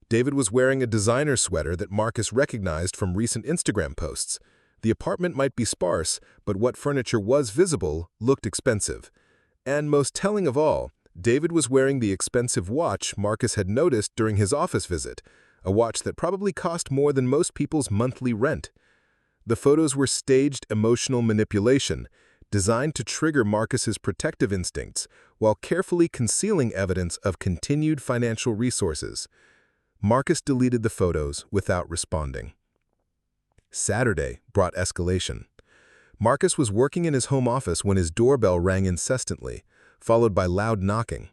S1: David was wearing a designer sweater that Marcus recognized from recent Instagram posts. The apartment might be sparse, but what furniture was visible looked expensive. And most telling of all, David was wearing the expensive watch Marcus had noticed during his office visit, a watch that probably cost more than most people's monthly rent. The photos were staged emotional manipulation, designed to trigger Marcus's protective instincts while carefully concealing evidence of continued financial resources. Marcus deleted the photos without responding. Saturday brought escalation. Marcus was working in his home office when his doorbell rang incessantly, followed by loud knocking.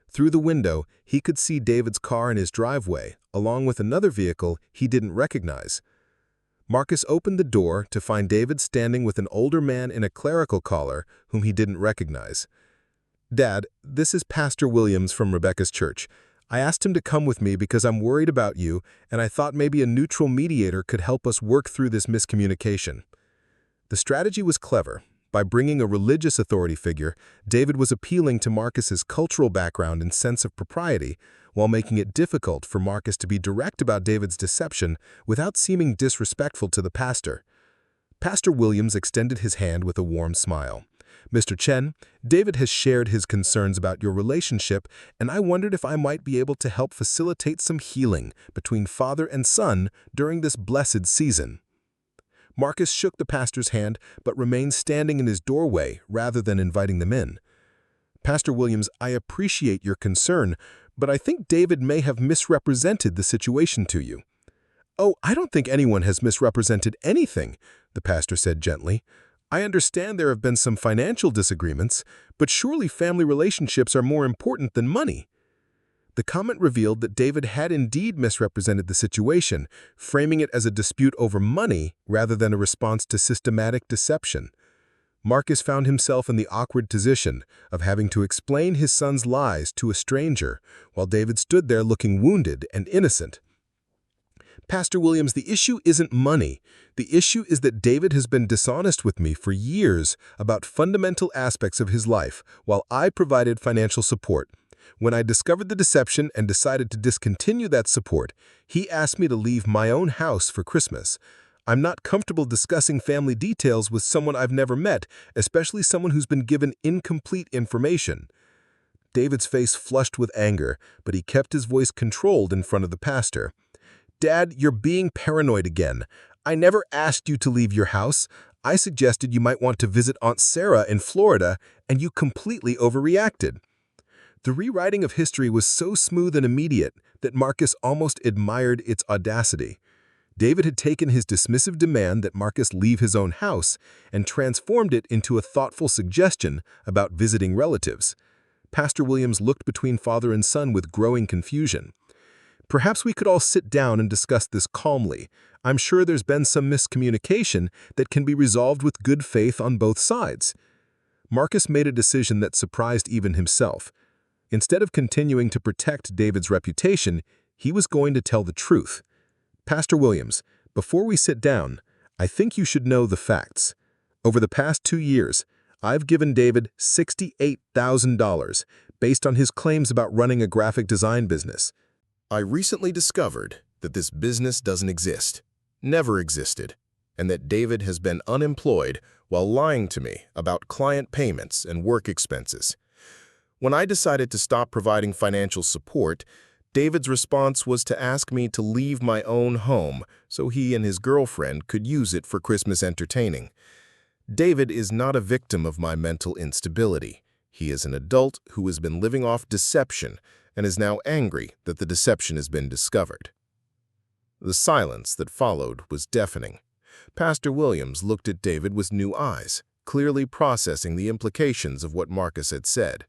S1: Through the window, he could see David's car in his driveway, along with another vehicle he didn't recognize. Marcus opened the door to find David standing with an older man in a clerical collar whom he didn't recognize. "Dad, this is Pastor Williams from Rebecca's church. I asked him to come with me because I'm worried about you, and I thought maybe a neutral mediator could help us work through this miscommunication." The strategy was clever. By bringing a religious authority figure, David was appealing to Marcus's cultural background and sense of propriety, while making it difficult for Marcus to be direct about David's deception without seeming disrespectful to the pastor. Pastor Williams extended his hand with a warm smile. "Mr. Chen, David has shared his concerns about your relationship, and I wondered if I might be able to help facilitate some healing between father and son during this blessed season." Marcus shook the pastor's hand but remained standing in his doorway rather than inviting them in. "Pastor Williams, I appreciate your concern, but I think David may have misrepresented the situation to you." "Oh, I don't think anyone has misrepresented anything," the pastor said gently. "I understand there have been some financial disagreements, but surely family relationships are more important than money." The comment revealed that David had indeed misrepresented the situation, framing it as a dispute over money rather than a response to systematic deception. Marcus found himself in the awkward position of having to explain his son's lies to a stranger, while David stood there looking wounded and innocent. "Pastor Williams, the issue isn't money. The issue is that David has been dishonest with me for years about fundamental aspects of his life, while I provided financial support. When I discovered the deception and decided to discontinue that support, he asked me to leave my own house for Christmas. I'm not comfortable discussing family details with someone I've never met, especially someone who's been given incomplete information." David's face flushed with anger, but he kept his voice controlled in front of the pastor. "Dad, you're being paranoid again. I never asked you to leave your house.
S2: I suggested you might want to visit Aunt Sarah in Florida, and you completely overreacted." The rewriting of history was so smooth and immediate that Marcus almost admired its audacity. David had taken his dismissive demand that Marcus leave his own house and transformed it into a thoughtful suggestion about visiting relatives. Pastor Williams looked between father and son with growing confusion. "Perhaps we could all sit down and discuss this calmly. I'm sure there's been some miscommunication that can be resolved with good faith on both sides." Marcus made a decision that surprised even himself. Instead of continuing to protect David's reputation, he was going to tell the truth. "Pastor Williams, before we sit down, I think you should know the facts. Over the past 2 years, I've given David $68,000 based on his claims about running a graphic design business.
S1: I recently discovered that this business doesn't exist, never existed, and that David has been unemployed while lying to me about client payments and work expenses. When I decided to stop providing financial support, David's response was to ask me to leave my own home so he and his girlfriend could use it for Christmas entertaining. David is not a victim of my mental instability. He is an adult who has been living off deception and is now angry that the deception has been discovered." The silence that followed was deafening. Pastor Williams looked at David with new eyes, clearly processing the implications of what Marcus had said.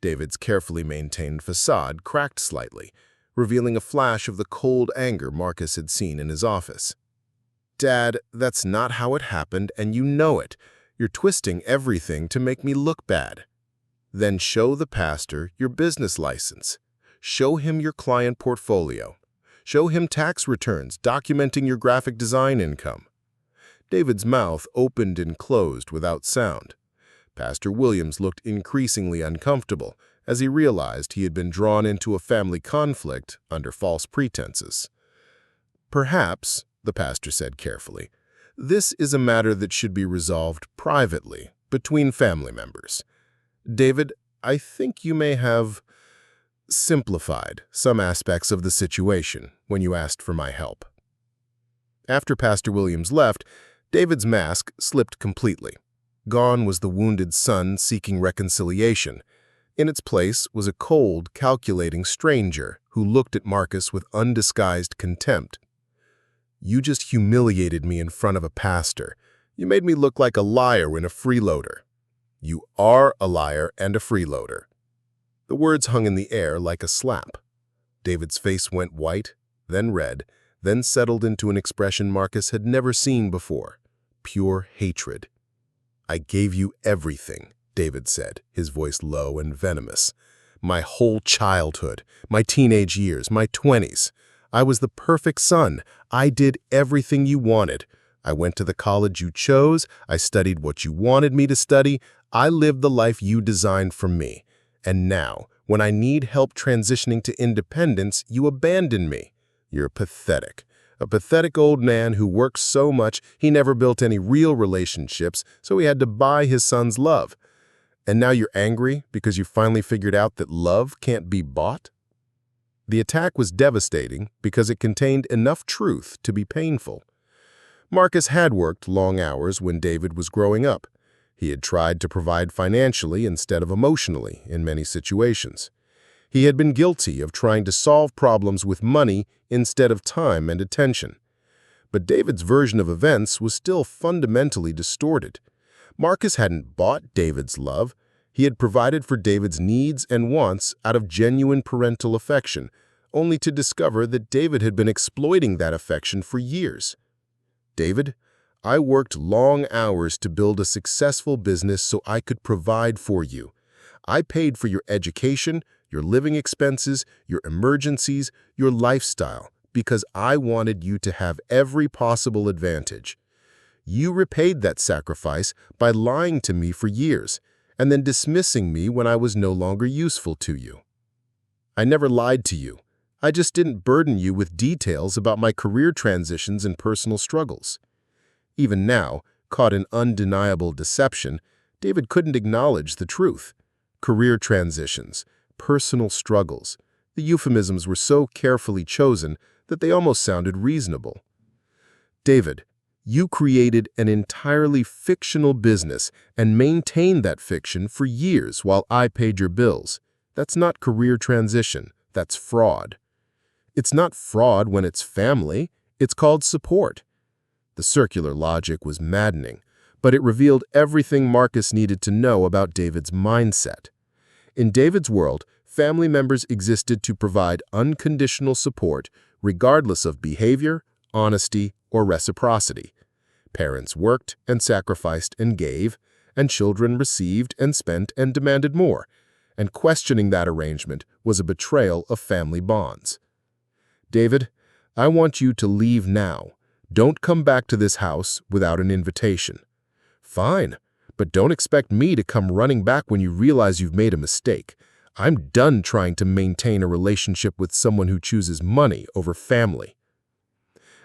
S1: David's carefully maintained facade cracked slightly, revealing a flash of the cold anger Marcus had seen in his office. "Dad, that's not how it happened, and you know it. You're twisting everything to make me look bad." "Then show the pastor your business license. Show him your client portfolio. Show him tax returns documenting your graphic design income." David's mouth opened and closed without sound. Pastor Williams looked increasingly uncomfortable as he realized he had been drawn into a family conflict under false pretenses. "Perhaps," the pastor said carefully, "this is a matter that should be resolved privately between family members. David, I think you may have simplified some aspects of the situation when you asked for my help." After Pastor Williams left, David's mask slipped completely. Gone was the wounded son seeking reconciliation. In its place was a cold, calculating stranger who looked at Marcus with undisguised contempt. "You just humiliated me in front of a pastor. You made me look like a liar and a freeloader." "You are a liar and a freeloader." The words hung in the air like a slap. David's face went white, then red, then settled into an expression Marcus had never seen before: pure hatred. "I gave you everything," David said, his voice low and venomous. "My whole childhood, my teenage years, my 20s. I was the perfect son. I did everything you wanted. I went to the college you chose. I studied what you wanted me to study. I lived the life you designed for me. And now, when I need help transitioning to independence, you abandon me. You're pathetic. A pathetic old man who worked so much he never built any real relationships, so he had to buy his son's love. And now you're angry because you finally figured out that love can't be bought?" The attack was devastating because it contained enough truth to be painful. Marcus had worked long hours when David was growing up. He had tried to provide financially instead of emotionally in many situations. He had been guilty of trying to solve problems with money instead of time and attention. But David's version of events was still fundamentally distorted. Marcus hadn't bought David's love. He had provided for David's needs and wants out of genuine parental affection, only to discover that David had been exploiting that affection for years. "David, I worked long hours to build a successful business so I could provide for you. I paid for your education, your living expenses, your emergencies, your lifestyle, because I wanted you to have every possible advantage. You repaid that sacrifice by lying to me for years, and then dismissing me when I was no longer useful to you. I never lied to you. I just didn't burden you with details about my career transitions and personal struggles." Even now, caught in undeniable deception, David couldn't acknowledge the truth. Career transitions, personal struggles. The euphemisms were so carefully chosen that they almost sounded reasonable. "David,
S2: You created an entirely fictional business and maintained that fiction for years while I paid your bills. That's not career transition, that's fraud. It's not fraud when it's family, it's called support. The circular logic was maddening, but it revealed everything Marcus needed to know about David's mindset. In David's world, family members existed to provide unconditional support regardless of behavior, honesty, or reciprocity. Parents worked and sacrificed and gave, and children received and spent and demanded more, and questioning that arrangement was a betrayal of family bonds. David, I want you to leave now. Don't come back to this house without an invitation. Fine, but don't expect me to come running back when you realize you've made a mistake. I'm done trying to maintain a relationship with someone who chooses money over family.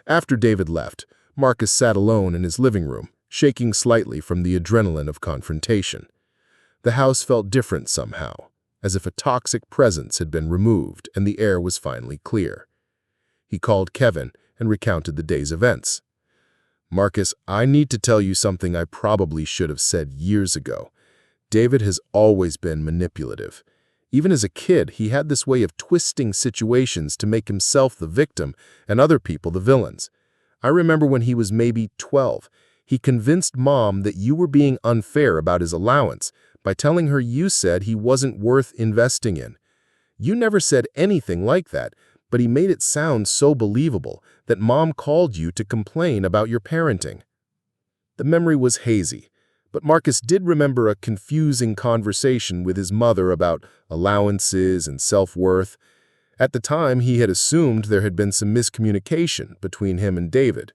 S2: After David left, Marcus sat alone in his living room, shaking slightly from the adrenaline of confrontation. The house felt different somehow, as if a toxic presence had been removed and the air was finally clear. He called Kevin and recounted the day's events. Marcus, I need to tell you something I probably should have said years ago. David has always been manipulative. Even as a kid, he had this way of twisting situations to make himself the victim and other people the villains. I remember when he was maybe 12, he convinced Mom that you were being unfair about his allowance by telling her you said he wasn't worth investing in. You never said anything like that, but he made it sound so believable that Mom called you to complain about your parenting. The memory was hazy, but Marcus did remember a confusing conversation with his mother about allowances and self-worth. At the time, he had assumed there had been some miscommunication between him and David.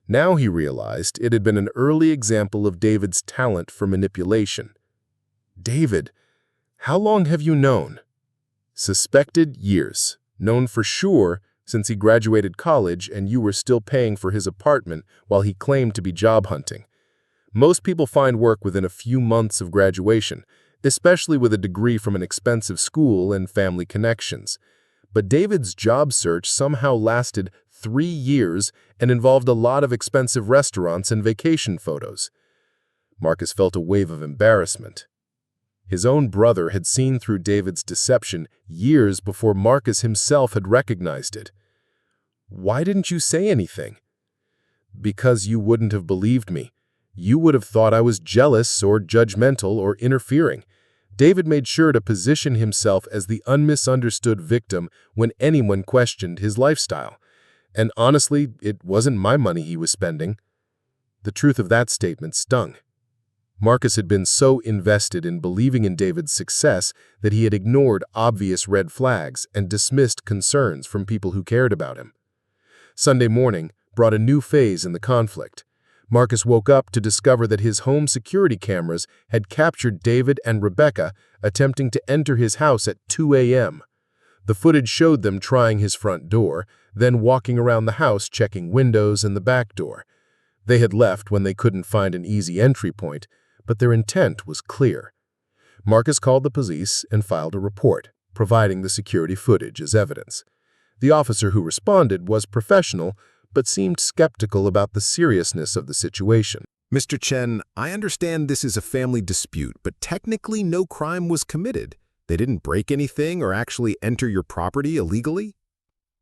S2: Now he realized it had been an early example of David's talent for manipulation. David, how long have you known? Suspected years. Known for sure since he graduated college and you were still paying for his apartment while he claimed to be job hunting. Most people find work within a few months of graduation, especially with a degree from an expensive school and family connections. But David's job search somehow lasted 3 years and involved a lot of expensive restaurants and vacation photos. Marcus felt a wave of embarrassment. His own brother had seen through David's deception years before Marcus himself had recognized it. Why didn't you say anything? Because you wouldn't have believed me. You would have thought I was jealous or judgmental or interfering. David made sure to position himself as the unmisunderstood victim when anyone questioned his lifestyle. And honestly, it wasn't my money he was spending. The truth of that statement stung. Marcus had been so invested in believing in David's success that he had ignored obvious red flags and dismissed concerns from people who cared about him. Sunday morning brought a new phase in the conflict. Marcus woke up to discover that his home security cameras had captured David and Rebecca attempting to enter his house at 2 a.m. The footage showed them trying his front door, then walking around the house checking windows and the back door. They had left when they couldn't find an easy entry point, but their intent was clear. Marcus called the police and filed a report, providing the security footage as evidence. The officer who responded was professional, but seemed skeptical about the seriousness of the situation.
S1: Mr. Chen, I understand this is a family dispute, but technically no crime was committed. They didn't break anything or actually enter your property illegally?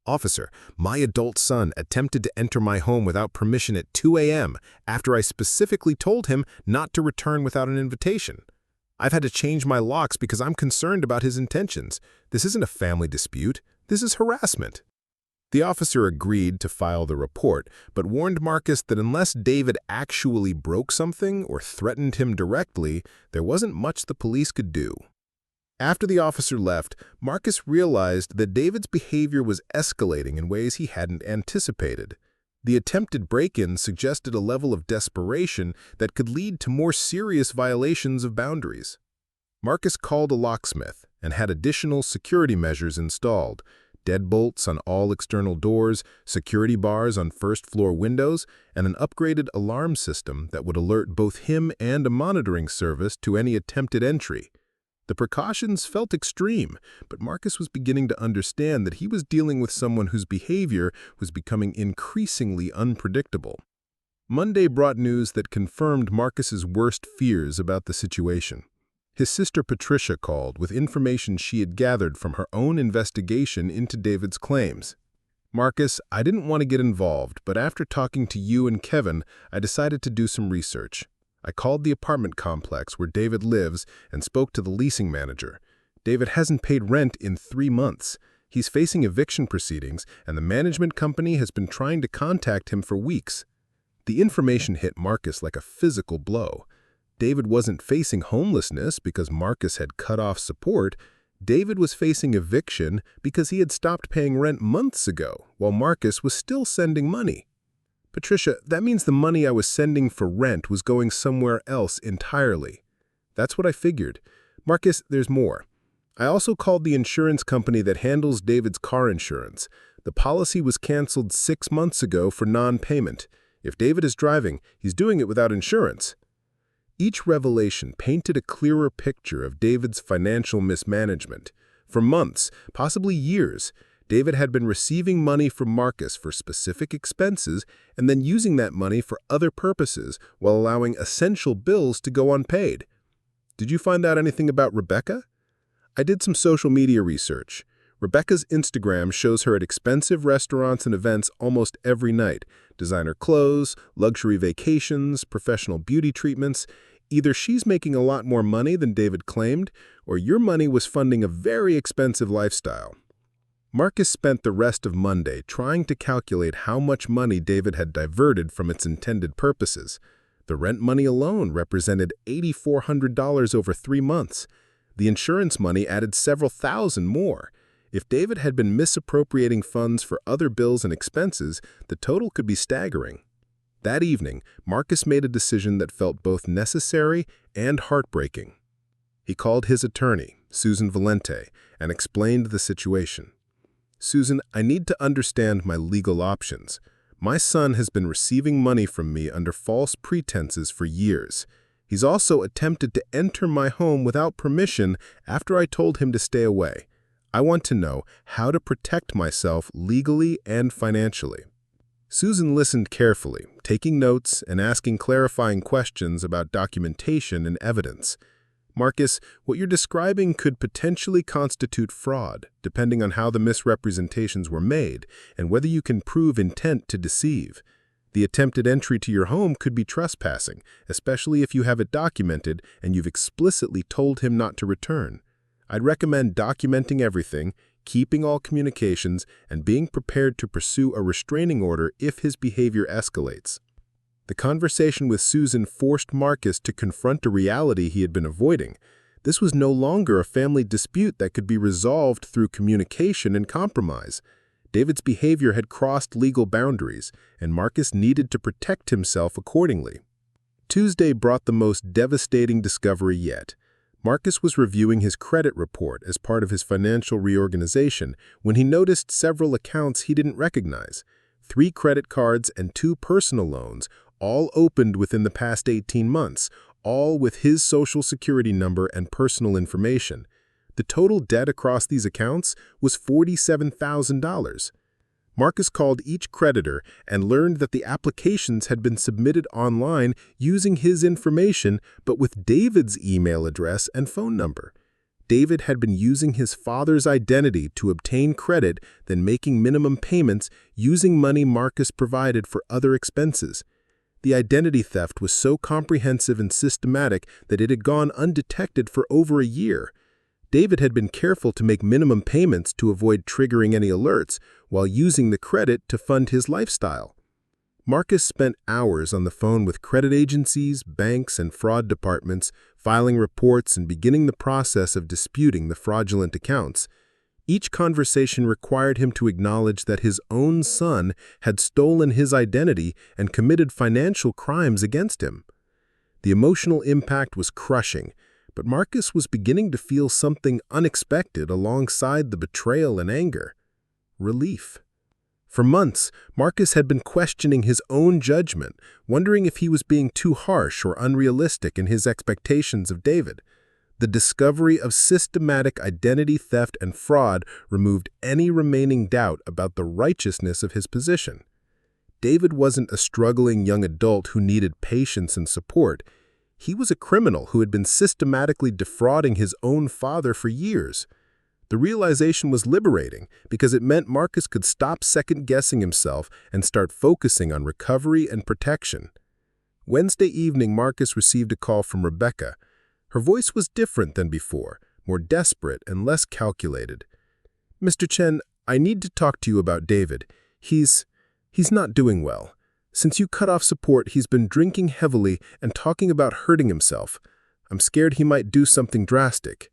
S1: Officer, my adult son attempted to enter my home without permission at 2 a.m. after I specifically told him not to return without an invitation. I've had to change my locks because I'm concerned about his intentions. This isn't a family dispute. This is harassment. The officer agreed to file the report, but warned Marcus that unless David actually broke something or threatened him directly, there wasn't much the police could do. After the officer left, Marcus realized that David's behavior was escalating in ways he hadn't anticipated. The attempted break-in suggested a level of desperation that could lead to more serious violations of boundaries. Marcus called a locksmith and had additional security measures installed: deadbolts on all external doors, security bars on first-floor windows, and an upgraded alarm system that would alert both him and a monitoring service to any attempted entry. The precautions felt extreme, but Marcus was beginning to understand that he was dealing with someone whose behavior was becoming increasingly unpredictable.
S2: Monday brought news that confirmed Marcus's worst fears about the situation. His sister Patricia called with information she had gathered from her own investigation into David's claims. "Marcus, I didn't want to get involved, but after talking to you and Kevin, I decided to do some research. I called the apartment complex where David lives and spoke to the leasing manager. David hasn't paid rent in 3 months. He's facing eviction proceedings, and the management company has been trying to contact him for weeks." The information hit Marcus like a physical blow. David wasn't facing homelessness because Marcus had cut off support. David was facing eviction because he had stopped paying rent months ago, while Marcus was still sending money. "Patricia, that means the money I was sending for rent was going somewhere else entirely." "That's what I figured. Marcus, there's more. I also called the insurance company that handles David's car insurance. The policy was canceled 6 months ago for non-payment. If David is driving, he's doing it without insurance." Each revelation painted a clearer picture of David's financial mismanagement. For months, possibly years, David had been receiving money from Marcus for specific expenses and then using that money for other purposes while allowing essential bills to go unpaid. "Did you find out anything about Rebecca?" "I did some social media research. Rebecca's Instagram shows her at expensive restaurants and events almost every night. Designer clothes, luxury vacations, professional beauty treatments. Either she's making a lot more money than David claimed, or your money was funding a very expensive lifestyle." Marcus spent the rest of Monday trying to calculate how much money David had diverted from its intended purposes. The rent money alone represented $8,400 over 3 months. The insurance money added several thousand more. If David had been misappropriating funds for other bills and expenses, the total could be staggering. That evening, Marcus made a decision that felt both necessary and heartbreaking. He called his attorney, Susan Valente, and explained the situation. "Susan, I need to understand my legal options. My son has been receiving money from me under false pretenses for years. He's also attempted to enter my home without permission after I told him to stay away. I want to know how to protect myself legally and financially." Susan listened carefully, taking notes and asking clarifying questions about documentation and evidence. "Marcus, what you're describing could potentially constitute fraud, depending on how the misrepresentations were made and whether you can prove intent to deceive. The attempted entry to your home could be trespassing, especially if you have it documented and you've explicitly told him not to return. I'd recommend documenting everything, keeping all communications, and being prepared to pursue a restraining order if his behavior escalates." The conversation with Susan forced Marcus to confront a reality he had been avoiding. This was no longer a family dispute that could be resolved through communication and compromise. David's behavior had crossed legal boundaries, and Marcus needed to protect himself accordingly. Tuesday brought the most devastating discovery yet. Marcus was reviewing his credit report as part of his financial reorganization when he noticed several accounts he didn't recognize. 3 credit cards and 2 personal loans, all opened within the past 18 months, all with his social security number and personal information. The total debt across these accounts was $47,000. Marcus called each creditor and learned that the applications had been submitted online using his information but with David's email address and phone number. David had been using his father's identity to obtain credit, then making minimum payments using money Marcus provided for other expenses. The identity theft was so comprehensive and systematic that it had gone undetected for over a year. David had been careful to make minimum payments to avoid triggering any alerts, while using the credit to fund his lifestyle. Marcus spent hours on the phone with credit agencies, banks, and fraud departments, filing reports and beginning the process of disputing the fraudulent accounts. Each conversation required him to acknowledge that his own son had stolen his identity and committed financial crimes against him. The emotional impact was crushing, but Marcus was beginning to feel something unexpected alongside the betrayal and anger: relief. For months, Marcus had been questioning his own judgment, wondering if he was being too harsh or unrealistic in his expectations of David. The discovery of systematic identity theft and fraud removed any remaining doubt about the righteousness of his position. David wasn't a struggling young adult who needed patience and support. He was a criminal who had been systematically defrauding his own father for years. The realization was liberating because it meant Marcus could stop second-guessing himself and start focusing on recovery and protection. Wednesday evening, Marcus received a call from Rebecca. Her voice was different than before, more desperate and less calculated. "Mr. Chen, I need to talk to you about David. He's not doing well. Since you cut off support, he's been drinking heavily and talking about hurting himself. I'm scared he might do something drastic."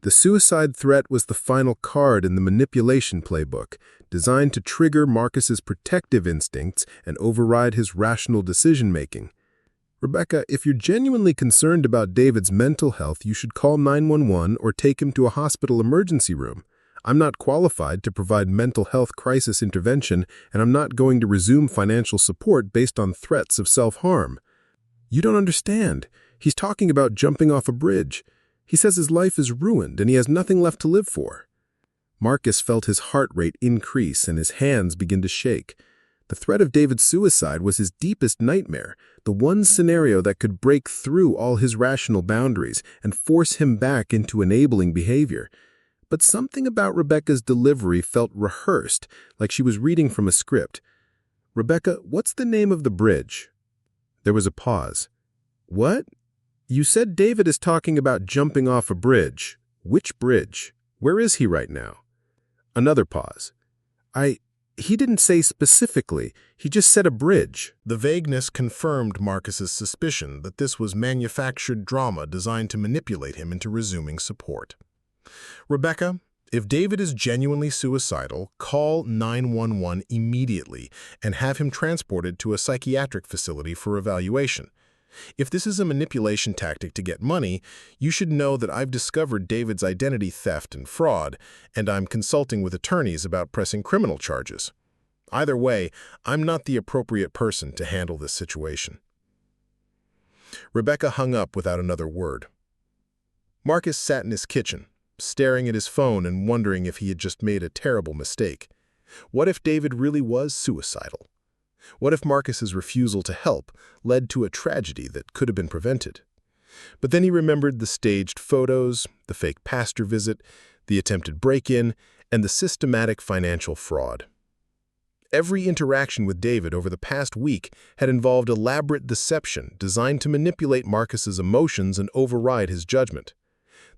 S2: The suicide threat was the final card in the manipulation playbook, designed to trigger Marcus's protective instincts and override his rational decision-making. "Rebecca, if you're genuinely concerned about David's mental health, you should call 911 or take him to a hospital emergency room. I'm not qualified to provide mental health crisis intervention, and I'm not going to resume financial support based on threats of self-harm." "You don't understand. He's talking about jumping off a bridge. He says his life is ruined and he has nothing left to live for." Marcus felt his heart rate increase and his hands begin to shake. The threat of David's suicide was his deepest nightmare, the one scenario that could break through all his rational boundaries and force him back into enabling behavior. But something about Rebecca's delivery felt rehearsed, like she was reading from a script. "Rebecca, what's the name of the bridge?" There was a pause. "What? You said David is talking about jumping off a bridge. Which bridge? Where is he right now?" Another pause. He didn't say specifically. He just said a bridge."
S1: The vagueness confirmed Marcus's suspicion that this was manufactured drama designed to manipulate him into resuming support. "Rebecca, if David is genuinely suicidal, call 911 immediately and have him transported to a psychiatric facility for evaluation. If this is a manipulation tactic to get money, you should know that I've discovered David's identity theft and fraud, and I'm consulting with attorneys about pressing criminal charges. Either way, I'm not the appropriate person to handle this situation." Rebecca hung up without another word. Marcus sat in his kitchen, staring at his phone and wondering if he had just made a terrible mistake. What if David really was suicidal? What if Marcus's refusal to help led to a tragedy that could have been prevented? But then he remembered the staged photos, the fake pastor visit, the attempted break-in, and the systematic financial fraud. Every interaction with David over the past week had involved elaborate deception designed to manipulate Marcus's emotions and override his judgment.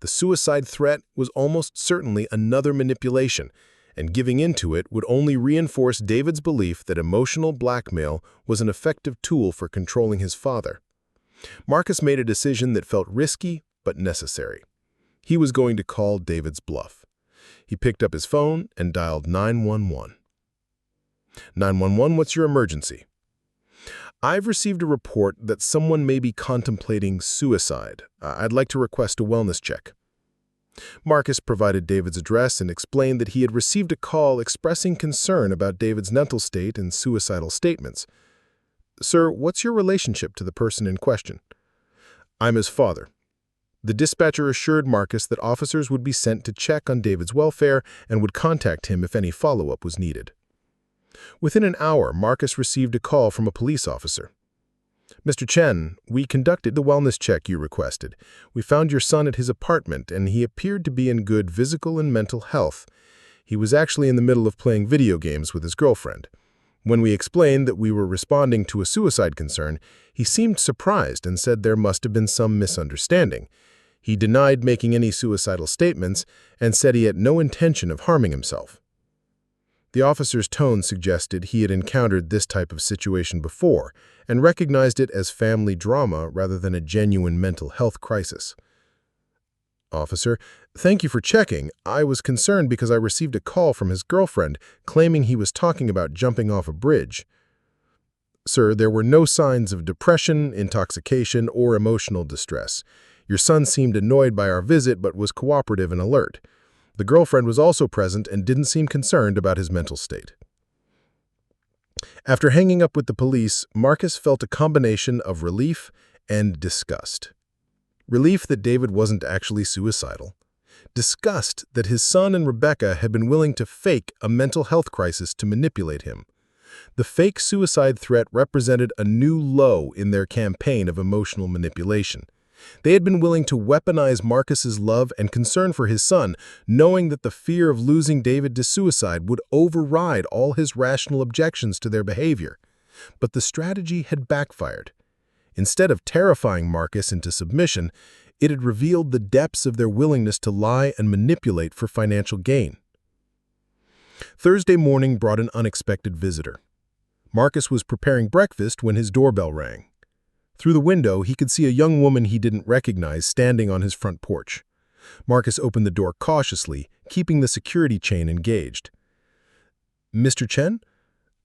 S1: The suicide threat was almost certainly another manipulation, and giving into it would only reinforce David's belief that emotional blackmail was an effective tool for controlling his father. Marcus made a decision that felt risky but necessary. He was going to call David's bluff. He picked up his phone and dialed 911. 911, what's your emergency? I've received a report that someone may be contemplating suicide. I'd like to request a wellness check. Marcus provided David's address and explained that he had received a call expressing concern about David's mental state and suicidal statements. Sir, what's your relationship to the person in question? I'm his father. The dispatcher assured Marcus that officers would be sent to check on David's welfare and would contact him if any follow-up was needed. Within an hour, Marcus received a call from a police officer. Mr. Chen, we conducted the wellness check you requested. We found your son at his apartment, and he appeared to be in good physical and mental health. He was actually in the middle of playing video games with his girlfriend. When we explained that we were responding to a suicide concern, he seemed surprised and said there must have been some misunderstanding. He denied making any suicidal statements and said he had no intention of harming himself. The officer's tone suggested he had encountered this type of situation before and recognized it as family drama rather than a genuine mental health crisis. Officer, thank you for checking. I was concerned because I received a call from his girlfriend claiming he was talking about jumping off a bridge. Sir, there were no signs of depression, intoxication, or emotional distress. Your son seemed annoyed by our visit but was cooperative and alert. The girlfriend was also present and didn't seem concerned about his mental state. After hanging up with the police, Marcus felt a combination of relief and disgust. Relief that David wasn't actually suicidal. Disgust that his son and Rebecca had been willing to fake a mental health crisis to manipulate him.
S2: The fake suicide threat represented a new low in their campaign of emotional manipulation. They had been willing to weaponize Marcus's love and concern for his son, knowing that the fear of losing David to suicide would override all his rational objections to their behavior. But the strategy had backfired. Instead of terrifying Marcus into submission, it had revealed the depths of their willingness to lie and manipulate for financial gain. Thursday morning brought an unexpected visitor. Marcus was preparing breakfast when his doorbell rang. Through the window, he could see a young woman he didn't recognize standing on his front porch. Marcus opened the door cautiously, keeping the security chain engaged. "Mr. Chen?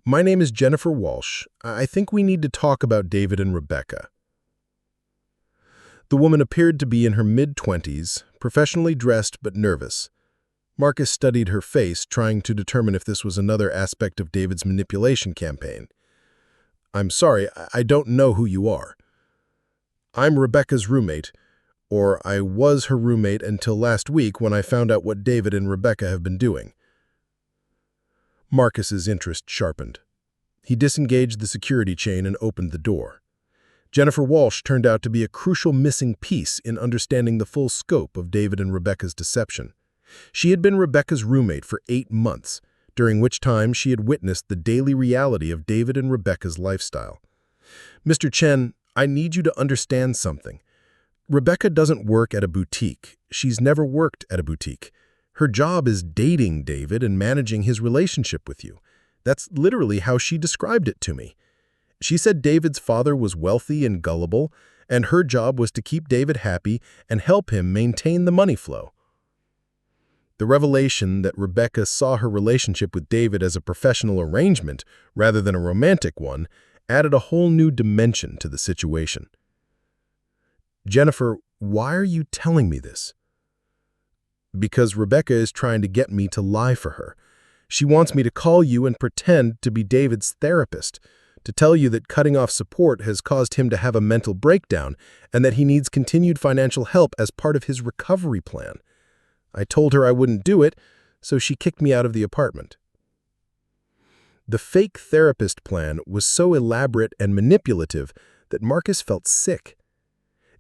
S2: My name is Jennifer Walsh. I think we need to talk about David and Rebecca." The woman appeared to be in her mid-20s, professionally dressed but nervous. Marcus studied her face, trying to determine if this was another aspect of David's manipulation campaign. "I'm sorry, I don't know who you are. I'm Rebecca's roommate, or I was her roommate until last week when I found out what David and Rebecca have been doing." Marcus's interest sharpened. He disengaged the security chain and opened the door. Jennifer Walsh turned out to be a crucial missing piece in understanding the full scope of David and Rebecca's deception. She had been Rebecca's roommate for 8 months, during which time she had witnessed the daily reality of David and Rebecca's lifestyle. "Mr. Chen, I need you to understand something. Rebecca doesn't work at a boutique. She's never worked at a boutique. Her job is dating David and managing his relationship with you. That's literally how she described it to me. She said David's father was wealthy and gullible, and her job was to keep David happy and help him maintain the money flow." The revelation that Rebecca saw her relationship with David as a professional arrangement rather than a romantic one added a whole new dimension to the situation. "Jennifer, why are you telling me this?" "Because Rebecca is trying to get me to lie for her. She wants me to call you and pretend to be David's therapist, to tell you that cutting off support has caused him to have a mental breakdown and that he needs continued financial help as part of his recovery plan. I told her I wouldn't do it, so she kicked me out of the apartment." The fake therapist plan was so elaborate and manipulative that Marcus felt sick.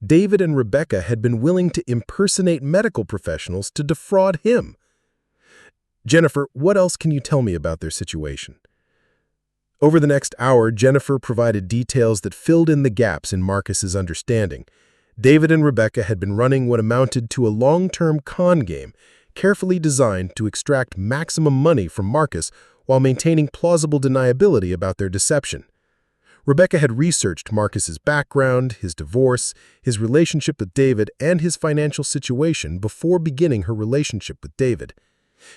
S2: David and Rebecca had been willing to impersonate medical professionals to defraud him. "Jennifer, what else can you tell me about their situation?" Over the next hour, Jennifer provided details that filled in the gaps in Marcus's understanding. David and Rebecca had been running what amounted to a long-term con game, carefully designed to extract maximum money from Marcus while maintaining plausible deniability about their deception. Rebecca had researched Marcus's background, his divorce, his relationship with David, and his financial situation before beginning her relationship with David.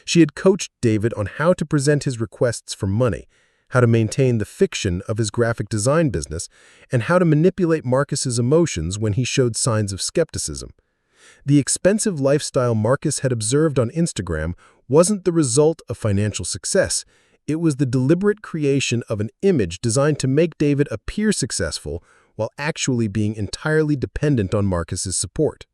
S2: She had coached David on how to present his requests for money, how to maintain the fiction of his graphic design business, and how to manipulate Marcus's emotions when he showed signs of skepticism. The expensive lifestyle Marcus had observed on Instagram wasn't the result of financial success. It was the deliberate creation of an image designed to make David appear successful while actually being entirely dependent on Marcus's support.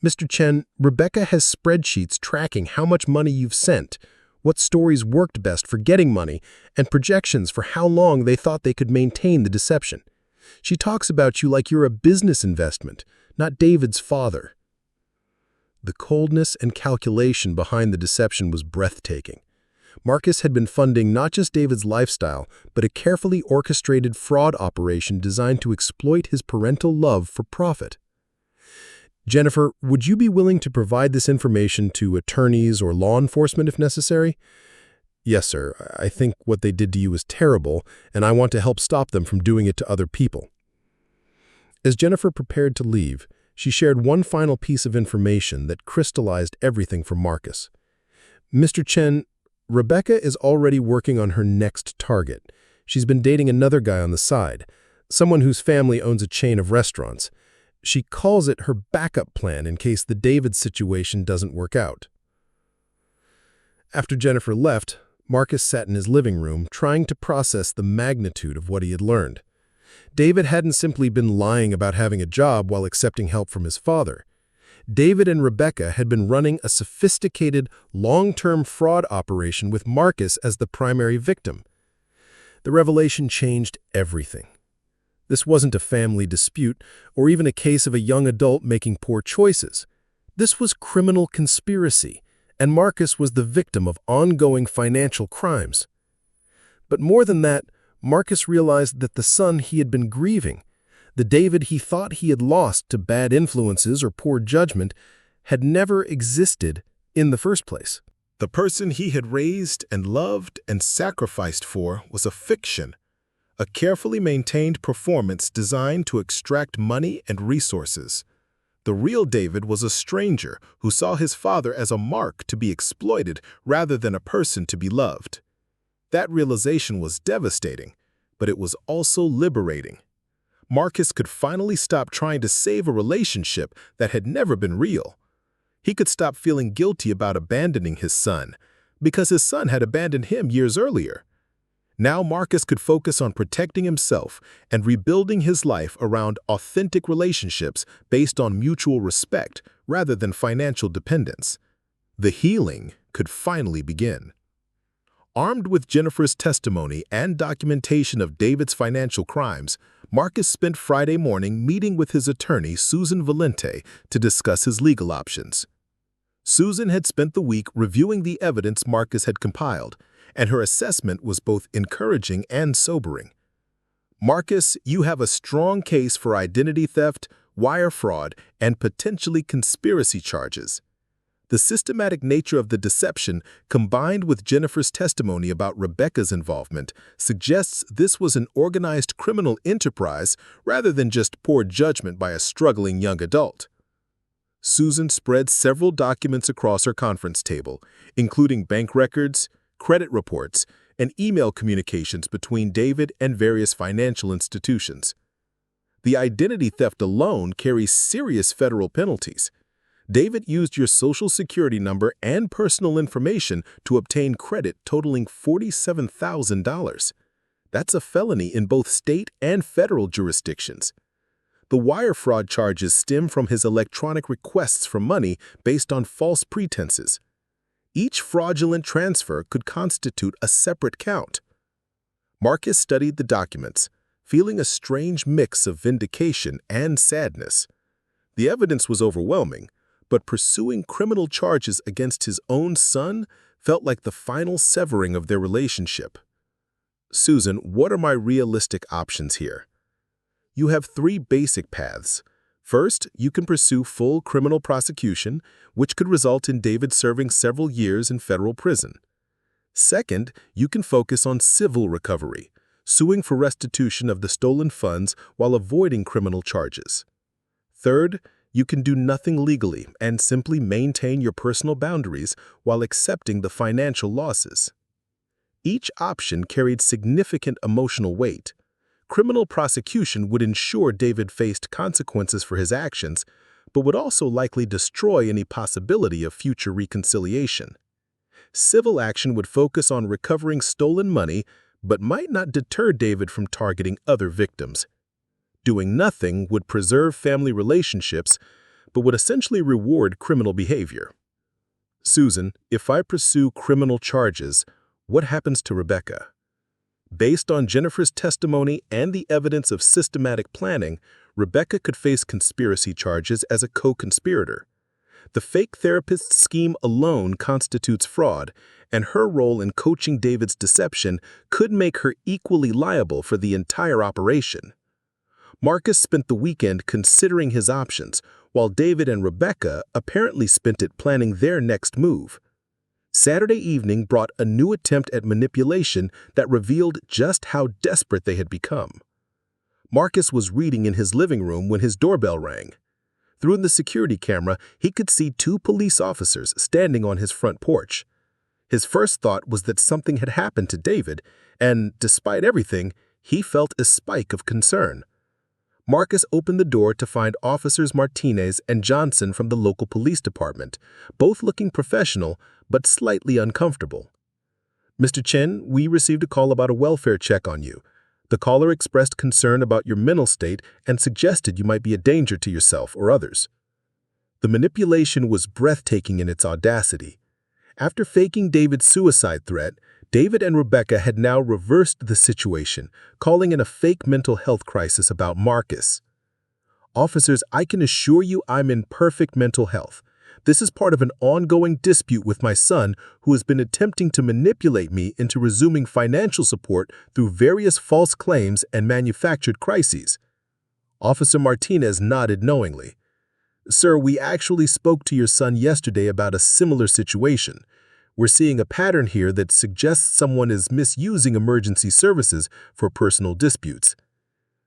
S2: "Mr. Chen, Rebecca has spreadsheets tracking how much money you've sent, what stories worked best for getting money, and projections for how long they thought they could maintain the deception. She talks about you like you're a business investment, not David's father." The coldness and calculation behind the deception was breathtaking. Marcus had been funding not just David's lifestyle, but a carefully orchestrated fraud operation designed to exploit his parental love for profit. "Jennifer, would you be willing to provide this information to attorneys or law enforcement if necessary?" "Yes, sir. I think what they did to you is terrible, and I want to help stop them from doing it to other people." As Jennifer prepared to leave, she shared one final piece of information that crystallized everything for Marcus. "Mr. Chen, Rebecca is already working on her next target. She's been dating another guy on the side, someone whose family owns a chain of restaurants. She calls it her backup plan in case the David situation doesn't work out." After Jennifer left, Marcus sat in his living room trying to process the magnitude of what he had learned. David hadn't simply been lying about having a job while accepting help from his father. David and Rebecca had been running a sophisticated, long-term fraud operation with Marcus as the primary victim.
S3: The revelation changed everything. This wasn't a family dispute or even a case of a young adult making poor choices. This was criminal conspiracy, and Marcus was the victim of ongoing financial crimes. But more than that, Marcus realized that the son he had been grieving, the David he thought he had lost to bad influences or poor judgment, had never existed in the first place.
S2: The person he had raised and loved and sacrificed for was a fiction, a carefully maintained performance designed to extract money and resources. The real David was a stranger who saw his father as a mark to be exploited rather than a person to be loved. That realization was devastating, but it was also liberating. Marcus could finally stop trying to save a relationship that had never been real. He could stop feeling guilty about abandoning his son, because his son had abandoned him years earlier. Now Marcus could focus on protecting himself and rebuilding his life around authentic relationships based on mutual respect rather than financial dependence. The healing could finally begin. Armed with Jennifer's testimony and documentation of David's financial crimes, Marcus spent Friday morning meeting with his attorney, Susan Valente, to discuss his legal options. Susan had spent the week reviewing the evidence Marcus had compiled, and her assessment was both encouraging and sobering. Marcus, you have a strong case for identity theft, wire fraud, and potentially conspiracy charges. The systematic nature of the deception, combined with Jennifer's testimony about Rebecca's involvement, suggests this was an organized criminal enterprise rather than just poor judgment by a struggling young adult. Susan spread several documents across her conference table, including bank records, credit reports, and email communications between David and various financial institutions. The identity theft alone carries serious federal penalties. David used your social security number and personal information to obtain credit totaling $47,000. That's a felony in both state and federal jurisdictions. The wire fraud charges stem from his electronic requests for money based on false pretenses. Each fraudulent transfer could constitute a separate count. Marcus studied the documents, feeling a strange mix of vindication and sadness. The evidence was overwhelming, but pursuing criminal charges against his own son felt like the final severing of their relationship. Susan, what are my realistic options here? You have three basic paths. First, you can pursue full criminal prosecution, which could result in David serving several years in federal prison. Second, you can focus on civil recovery, suing for restitution of the stolen funds while avoiding criminal charges. Third, you can do nothing legally and simply maintain your personal boundaries while accepting the financial losses. Each option carried significant emotional weight. Criminal prosecution would ensure David faced consequences for his actions, but would also likely destroy any possibility of future reconciliation. Civil action would focus on recovering stolen money, but might not deter David from targeting other victims. Doing nothing would preserve family relationships, but would essentially reward criminal behavior. Susan, if I pursue criminal charges, what happens to Rebecca? Based on Jennifer's testimony and the evidence of systematic planning, Rebecca could face conspiracy charges as a co-conspirator. The fake therapist scheme alone constitutes fraud, and her role in coaching David's deception could make her equally liable for the entire operation. Marcus spent the weekend considering his options, while David and Rebecca apparently spent it planning their next move. Saturday evening brought a new attempt at manipulation that revealed just how desperate they had become. Marcus was reading in his living room when his doorbell rang. Through the security camera, he could see two police officers standing on his front porch. His first thought was that something had happened to David, and despite everything, he felt a spike of concern. Marcus opened the door to find Officers Martinez and Johnson from the local police department, both looking professional but slightly uncomfortable. "Mr. Chen, we received a call about a welfare check on you. The caller expressed concern about your mental state and suggested you might be a danger to yourself or others." The manipulation was breathtaking in its audacity. After faking David's suicide threat,
S3: David and Rebecca had now reversed the situation, calling in a fake mental health crisis about Marcus. "Officers, I can assure you I'm in perfect mental health. This is part of an ongoing dispute with my son who has been attempting to manipulate me into resuming financial support through various false claims and manufactured crises." Officer Martinez nodded knowingly. "Sir, we actually spoke to your son yesterday about a similar situation. We're seeing a pattern here that suggests someone is misusing emergency services for personal disputes."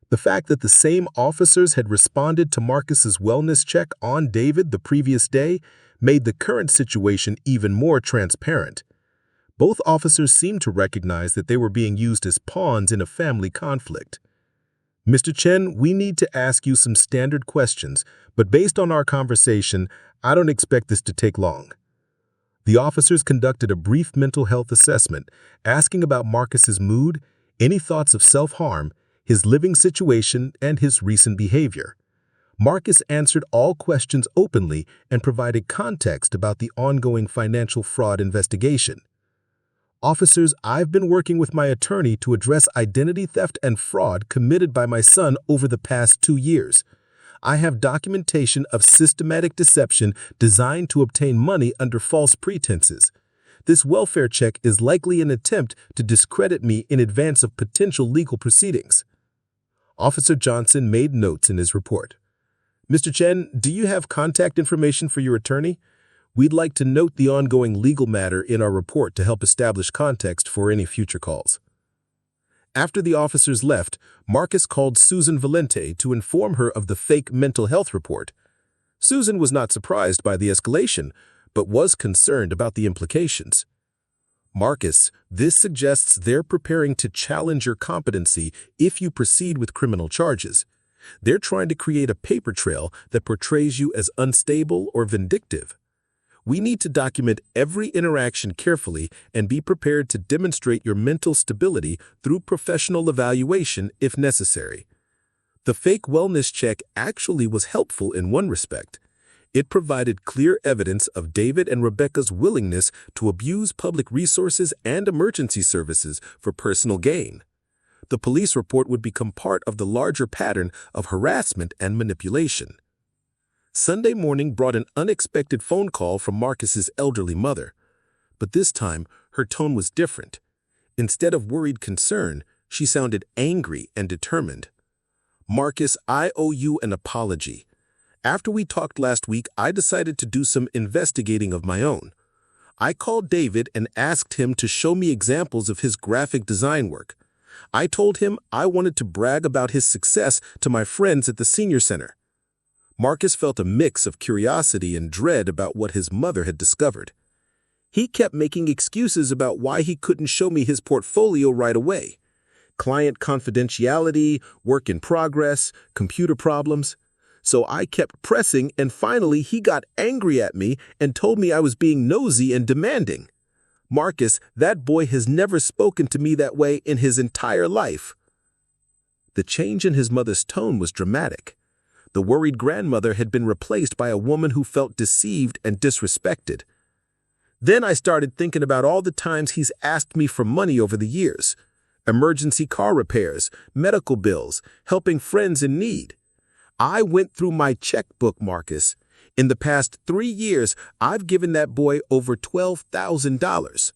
S3: The fact that the same officers had responded to Marcus's wellness check on David the previous day made the current situation even more transparent. Both officers seemed to recognize that they were being used as pawns in a family conflict. "Mr. Chen, we need to ask you some standard questions, but based on our conversation, I don't expect this to take long." The officers conducted a brief mental health assessment, asking about Marcus's mood, any thoughts of self-harm, his living situation, and his recent behavior. Marcus answered all questions openly and provided context about the ongoing financial fraud investigation. "Officers, I've been working with my attorney to address identity theft and fraud committed by my son over the past 2 years. I have documentation of systematic deception designed to obtain money under false pretenses. This welfare check is likely an attempt to discredit me in advance of potential legal proceedings." Officer Johnson made notes in his report. "Mr. Chen, do you have contact information for your attorney? We'd like to note the ongoing legal matter in our report to help establish context for any future calls." After the officers left, Marcus called Susan Valente to inform her of the fake mental health report. Susan was not surprised by the escalation, but was concerned about the implications. "Marcus, this suggests they're preparing to challenge your competency if you proceed with criminal charges. They're trying to create a paper trail that portrays you as unstable or vindictive. We need to document every interaction carefully and be prepared to demonstrate your mental stability through professional evaluation if necessary." The fake wellness check actually was helpful in one respect. It provided clear evidence of David and Rebecca's willingness to abuse public resources and emergency services for personal gain. The police report would become part of the larger pattern of harassment and manipulation. Sunday morning brought an unexpected phone call from Marcus's elderly mother. But this time, her tone was different. Instead of worried concern, she sounded angry and determined. "Marcus, I owe you an apology. After we talked last week, I decided to do some investigating of my own. I called David and asked him to show me examples of his graphic design work. I told him I wanted to brag about his success to my friends at the senior center." Marcus felt a mix of curiosity and dread about what his mother had discovered. He kept making excuses about why he couldn't show me his portfolio right away. Client confidentiality, work in progress, computer problems. So I kept pressing, and finally he got angry at me and told me I was being nosy and demanding. "Marcus, that boy has never spoken to me that way in his entire life." The change in his mother's tone was dramatic. The worried grandmother had been replaced by a woman who felt deceived and disrespected. "Then I started thinking about all the times he's asked me for money over the years. Emergency car repairs, medical bills, helping friends in need. I went through my checkbook, Marcus. In the past 3 years, I've given that boy over $12,000.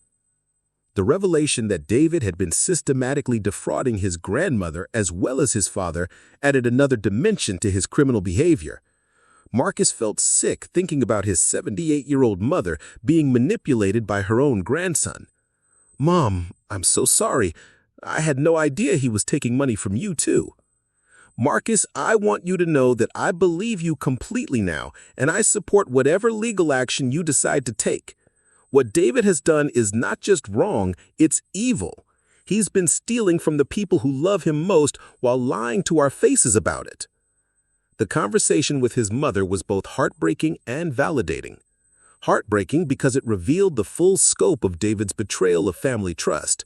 S3: The revelation that David had been systematically defrauding his grandmother as well as his father added another dimension to his criminal behavior. Marcus felt sick thinking about his 78-year-old mother being manipulated by her own grandson. "Mom, I'm so sorry. I had no idea he was taking money from you, too. Marcus, I want you to know that I believe you completely now, and I support whatever legal action you decide to take. What David has done is not just wrong, it's evil. He's been stealing from the people who love him most while lying to our faces about it." The conversation with his mother was both heartbreaking and validating. Heartbreaking because it revealed the full scope of David's betrayal of family trust.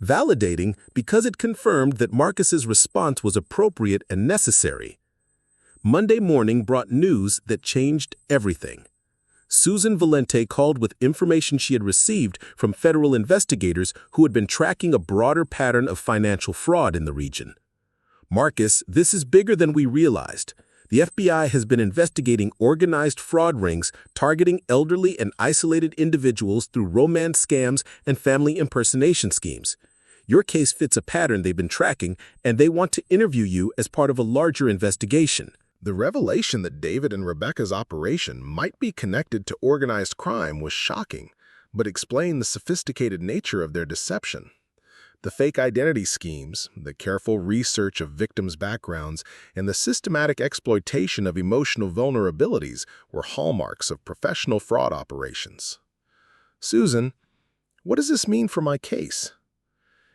S3: Validating because it confirmed that Marcus's response was appropriate and necessary. Monday morning brought news that changed everything. Susan Valente called with information she had received from federal investigators who had been tracking a broader pattern of financial fraud in the region. "Marcus, this is bigger than we realized. The FBI has been investigating organized fraud rings targeting elderly and isolated individuals through romance scams and family impersonation schemes. Your case fits a pattern they've been tracking, and they want to interview you as part of a larger investigation."
S2: The revelation that David and Rebecca's operation might be connected to organized crime was shocking, but explained the sophisticated nature of their deception. The fake identity schemes, the careful research of victims' backgrounds, and the systematic exploitation of emotional vulnerabilities were hallmarks of professional fraud operations. "Susan, what does this mean for my case?"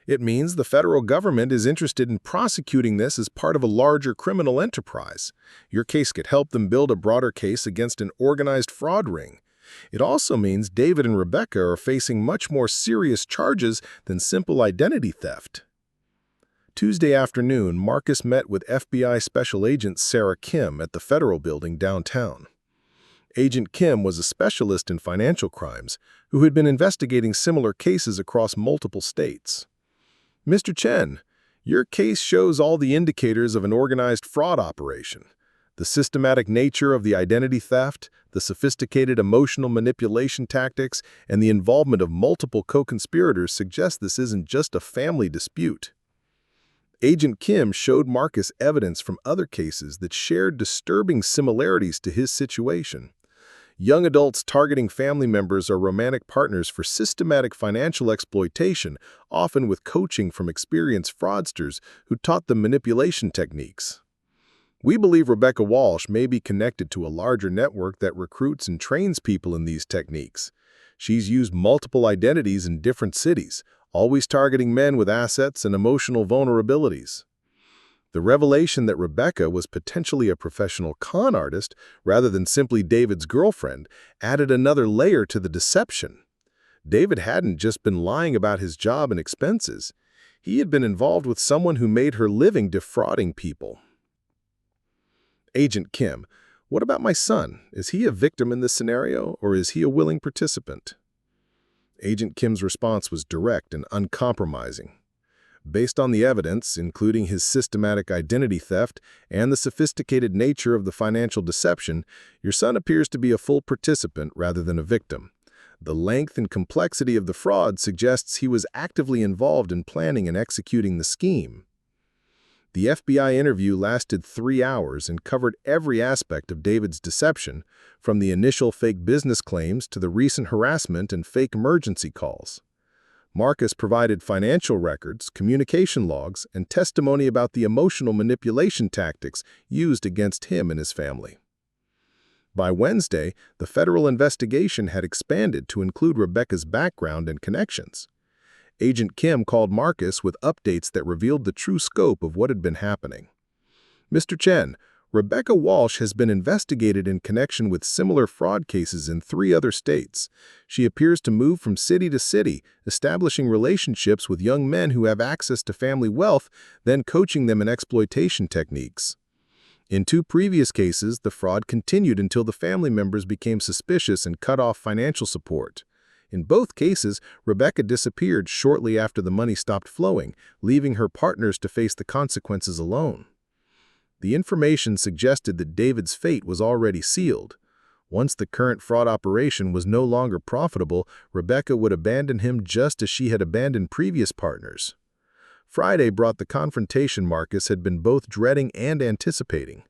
S2: "It means the federal government is interested in prosecuting this as part of a larger criminal enterprise. Your case could help them build a broader case against an organized fraud ring. It also means David and Rebecca are facing much more serious charges than simple identity theft." Tuesday afternoon, Marcus met with FBI Special Agent Sarah Kim at the Federal Building downtown. Agent Kim was a specialist in financial crimes who had been investigating similar cases across multiple states. "Mr. Chen, your case shows all the indicators of an organized fraud operation. The systematic nature of the identity theft, the sophisticated emotional manipulation tactics, and the involvement of multiple co-conspirators suggest this isn't just a family dispute." Agent Kim showed Marcus evidence from other cases that shared disturbing similarities to his situation. Young adults targeting family members or romantic partners for systematic financial exploitation, often with coaching from experienced fraudsters who taught them manipulation techniques. "We believe Rebecca Walsh may be connected to a larger network that recruits and trains people in these techniques. She's used multiple identities in different cities, always targeting men with assets and emotional vulnerabilities." The revelation that Rebecca was potentially a professional con artist rather than simply David's girlfriend added another layer to the deception. David hadn't just been lying about his job and expenses. He had been involved with someone who made her living defrauding people. "Agent Kim, what about my son? Is he a victim in this scenario, or is he a willing participant?" Agent Kim's response was direct and uncompromising. "Based on the evidence, including his systematic identity theft and the sophisticated nature of the financial deception, your son appears to be a full participant rather than a victim. The length and complexity of the fraud suggests he was actively involved in planning and executing the scheme." The FBI interview lasted 3 hours and covered every aspect of David's deception, from the initial fake business claims to the recent harassment and fake emergency calls. Marcus provided financial records, communication logs, and testimony about the emotional manipulation tactics used against him and his family. By Wednesday, the federal investigation had expanded to include Rebecca's background and connections. Agent Kim called Marcus with updates that revealed the true scope of what had been happening. "Mr. Chen, Rebecca Walsh has been investigated in connection with similar fraud cases in 3 other states. She appears to move from city to city, establishing relationships with young men who have access to family wealth, then coaching them in exploitation techniques. In 2 previous cases, the fraud continued until the family members became suspicious and cut off financial support. In both cases, Rebecca disappeared shortly after the money stopped flowing, leaving her partners to face the consequences alone." The information suggested that David's fate was already sealed. Once the current fraud operation was no longer profitable, Rebecca would abandon him just as she had abandoned previous partners. Friday brought the confrontation Marcus had been both dreading and anticipating.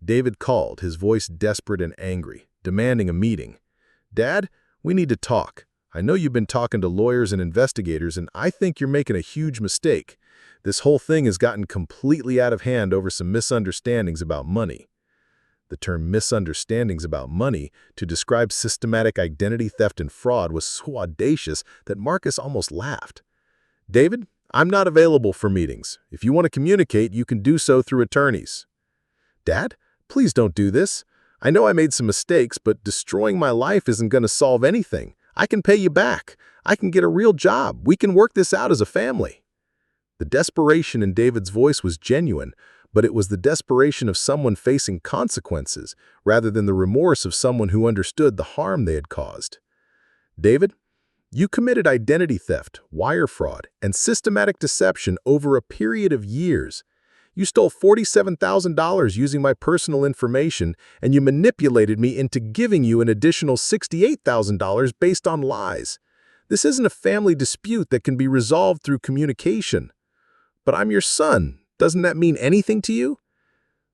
S2: David called, his voice desperate and angry, demanding a meeting. "Dad, we need to talk. I know you've been talking to lawyers and investigators, and I think you're making a huge mistake. This whole thing has gotten completely out of hand over some misunderstandings about money." The term misunderstandings about money to describe systematic identity theft and fraud was so audacious that Marcus almost laughed. "David, I'm not available for meetings. If you want to communicate, you can do so through attorneys." "Dad, please don't do this. I know I made some mistakes, but destroying my life isn't going to solve anything. I can pay you back. I can get a real job. We can work this out as a family." The desperation in David's voice was genuine,
S3: but it was the desperation of someone facing consequences rather than the remorse of someone who understood the harm they had caused. David, you committed identity theft, wire fraud, and systematic deception over a period of years. You stole $47,000 using my personal information, and you manipulated me into giving you an additional $68,000 based on lies. This isn't a family dispute that can be resolved through communication. But I'm your son. Doesn't that mean anything to you?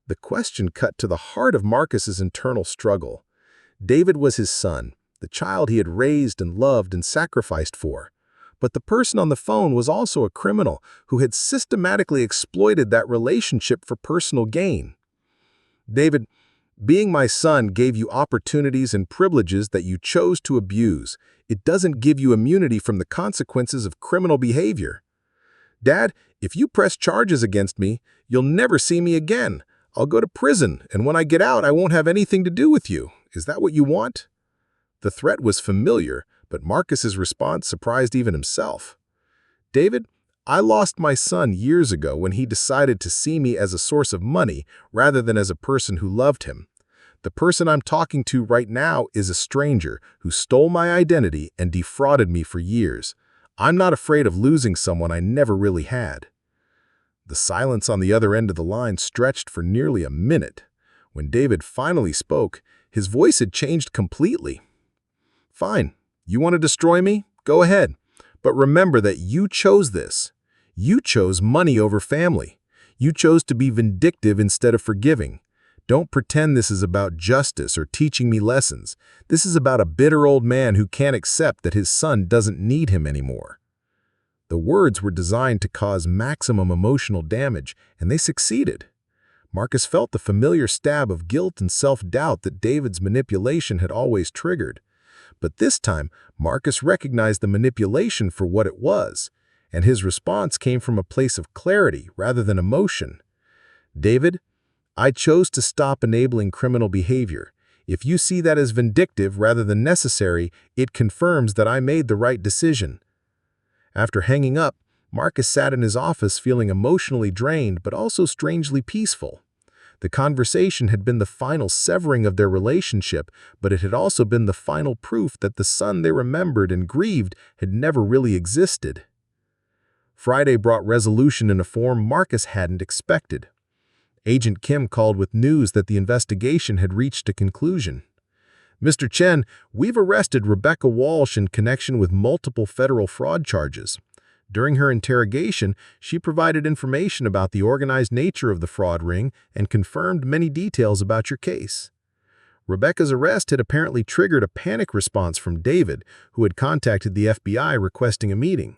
S3: The question cut to the heart of Marcus's internal struggle. David was his son, the child he had raised and loved and sacrificed for. But the person on the phone was also a criminal who had systematically exploited that relationship for personal gain. David, being my son gave you opportunities and privileges that you chose to abuse. It doesn't give you immunity from the consequences of criminal behavior. Dad, if you press charges against me, you'll never see me again. I'll go to prison, and when I get out, I won't have anything to do with you. Is that what you want? The threat was familiar, but Marcus's response surprised even himself. David, I lost my son years ago when he decided to see me as a source of money rather than as a person who loved him. The person I'm talking to right now is a stranger who stole my identity and defrauded me for years. I'm not afraid of losing someone I never really had. The silence on the other end of the line stretched for nearly a minute. When David finally spoke, his voice had changed completely. Fine. You want to destroy me? Go ahead. But remember that you chose this. You chose money over family. You chose to be vindictive instead of forgiving. Don't pretend this is about justice or teaching me lessons. This is about a bitter old man who can't accept that his son doesn't need him anymore. The words were designed to cause maximum emotional damage, and they succeeded. Marcus felt the familiar stab of guilt and self-doubt that David's manipulation had always triggered. But this time, Marcus recognized the manipulation for what it was, and his response came from a place of clarity rather than emotion. David, I chose to stop enabling criminal behavior. If you see that as vindictive rather than necessary, it confirms that I made the right decision. After hanging up, Marcus sat in his office feeling emotionally drained but also strangely peaceful. The conversation had been the final severing of their relationship, but it had also been the final proof that the son they remembered and grieved had never really existed. Friday brought resolution in a form Marcus hadn't expected. Agent Kim called with news that the investigation had reached a conclusion. Mr. Chen, we've arrested Rebecca Walsh in connection with multiple federal fraud charges. During her interrogation, she provided information about the organized nature of the fraud ring and confirmed many details about your case. Rebecca's arrest had apparently triggered a panic response from David, who had contacted the FBI requesting a meeting.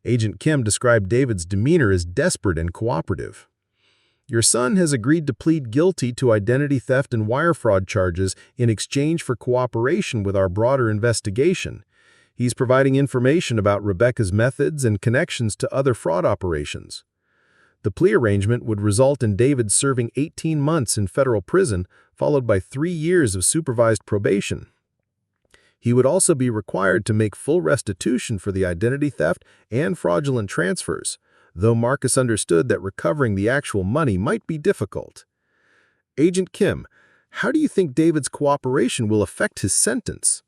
S3: Agent Kim described David's demeanor as desperate and cooperative. Your son has agreed to plead guilty to identity theft and wire fraud charges in exchange for cooperation with our broader investigation. He's providing information about Rebecca's methods and connections to other fraud operations. The plea arrangement would result in David serving 18 months in federal prison, followed by 3 years of supervised probation. He would also be required to make full restitution for the identity theft and fraudulent transfers, though Marcus understood that recovering the actual money might be difficult. Agent Kim, how do you think David's cooperation will affect his sentence?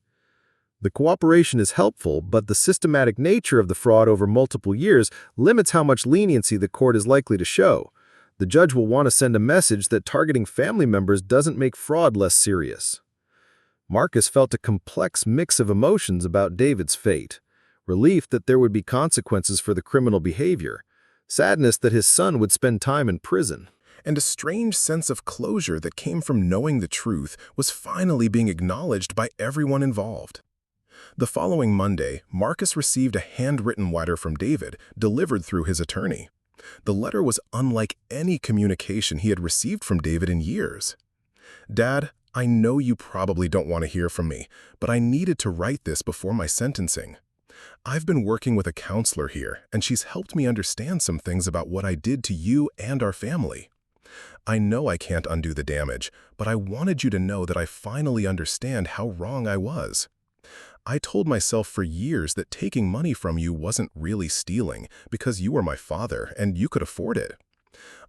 S3: The cooperation is helpful, but the systematic nature of the fraud over multiple years limits how much leniency the court is likely to show. The judge will want to send a message that targeting family members doesn't make fraud less serious. Marcus felt a complex mix of emotions about David's fate. Relief that there would be consequences for the criminal behavior. Sadness that his son would spend time in prison.
S1: And a strange sense of closure that came from knowing the truth was finally being acknowledged by everyone involved. The following Monday, Marcus received a handwritten letter from David, delivered through his attorney. The letter was unlike any communication he had received from David in years. Dad, I know you probably don't want to hear from me, but I needed to write this before my sentencing. I've been working with a counselor here, and she's helped me understand some things about what I did to you and our family. I know I can't undo the damage, but I wanted you to know that I finally understand how wrong I was. I told myself for years that taking money from you wasn't really stealing because you were my father and you could afford it.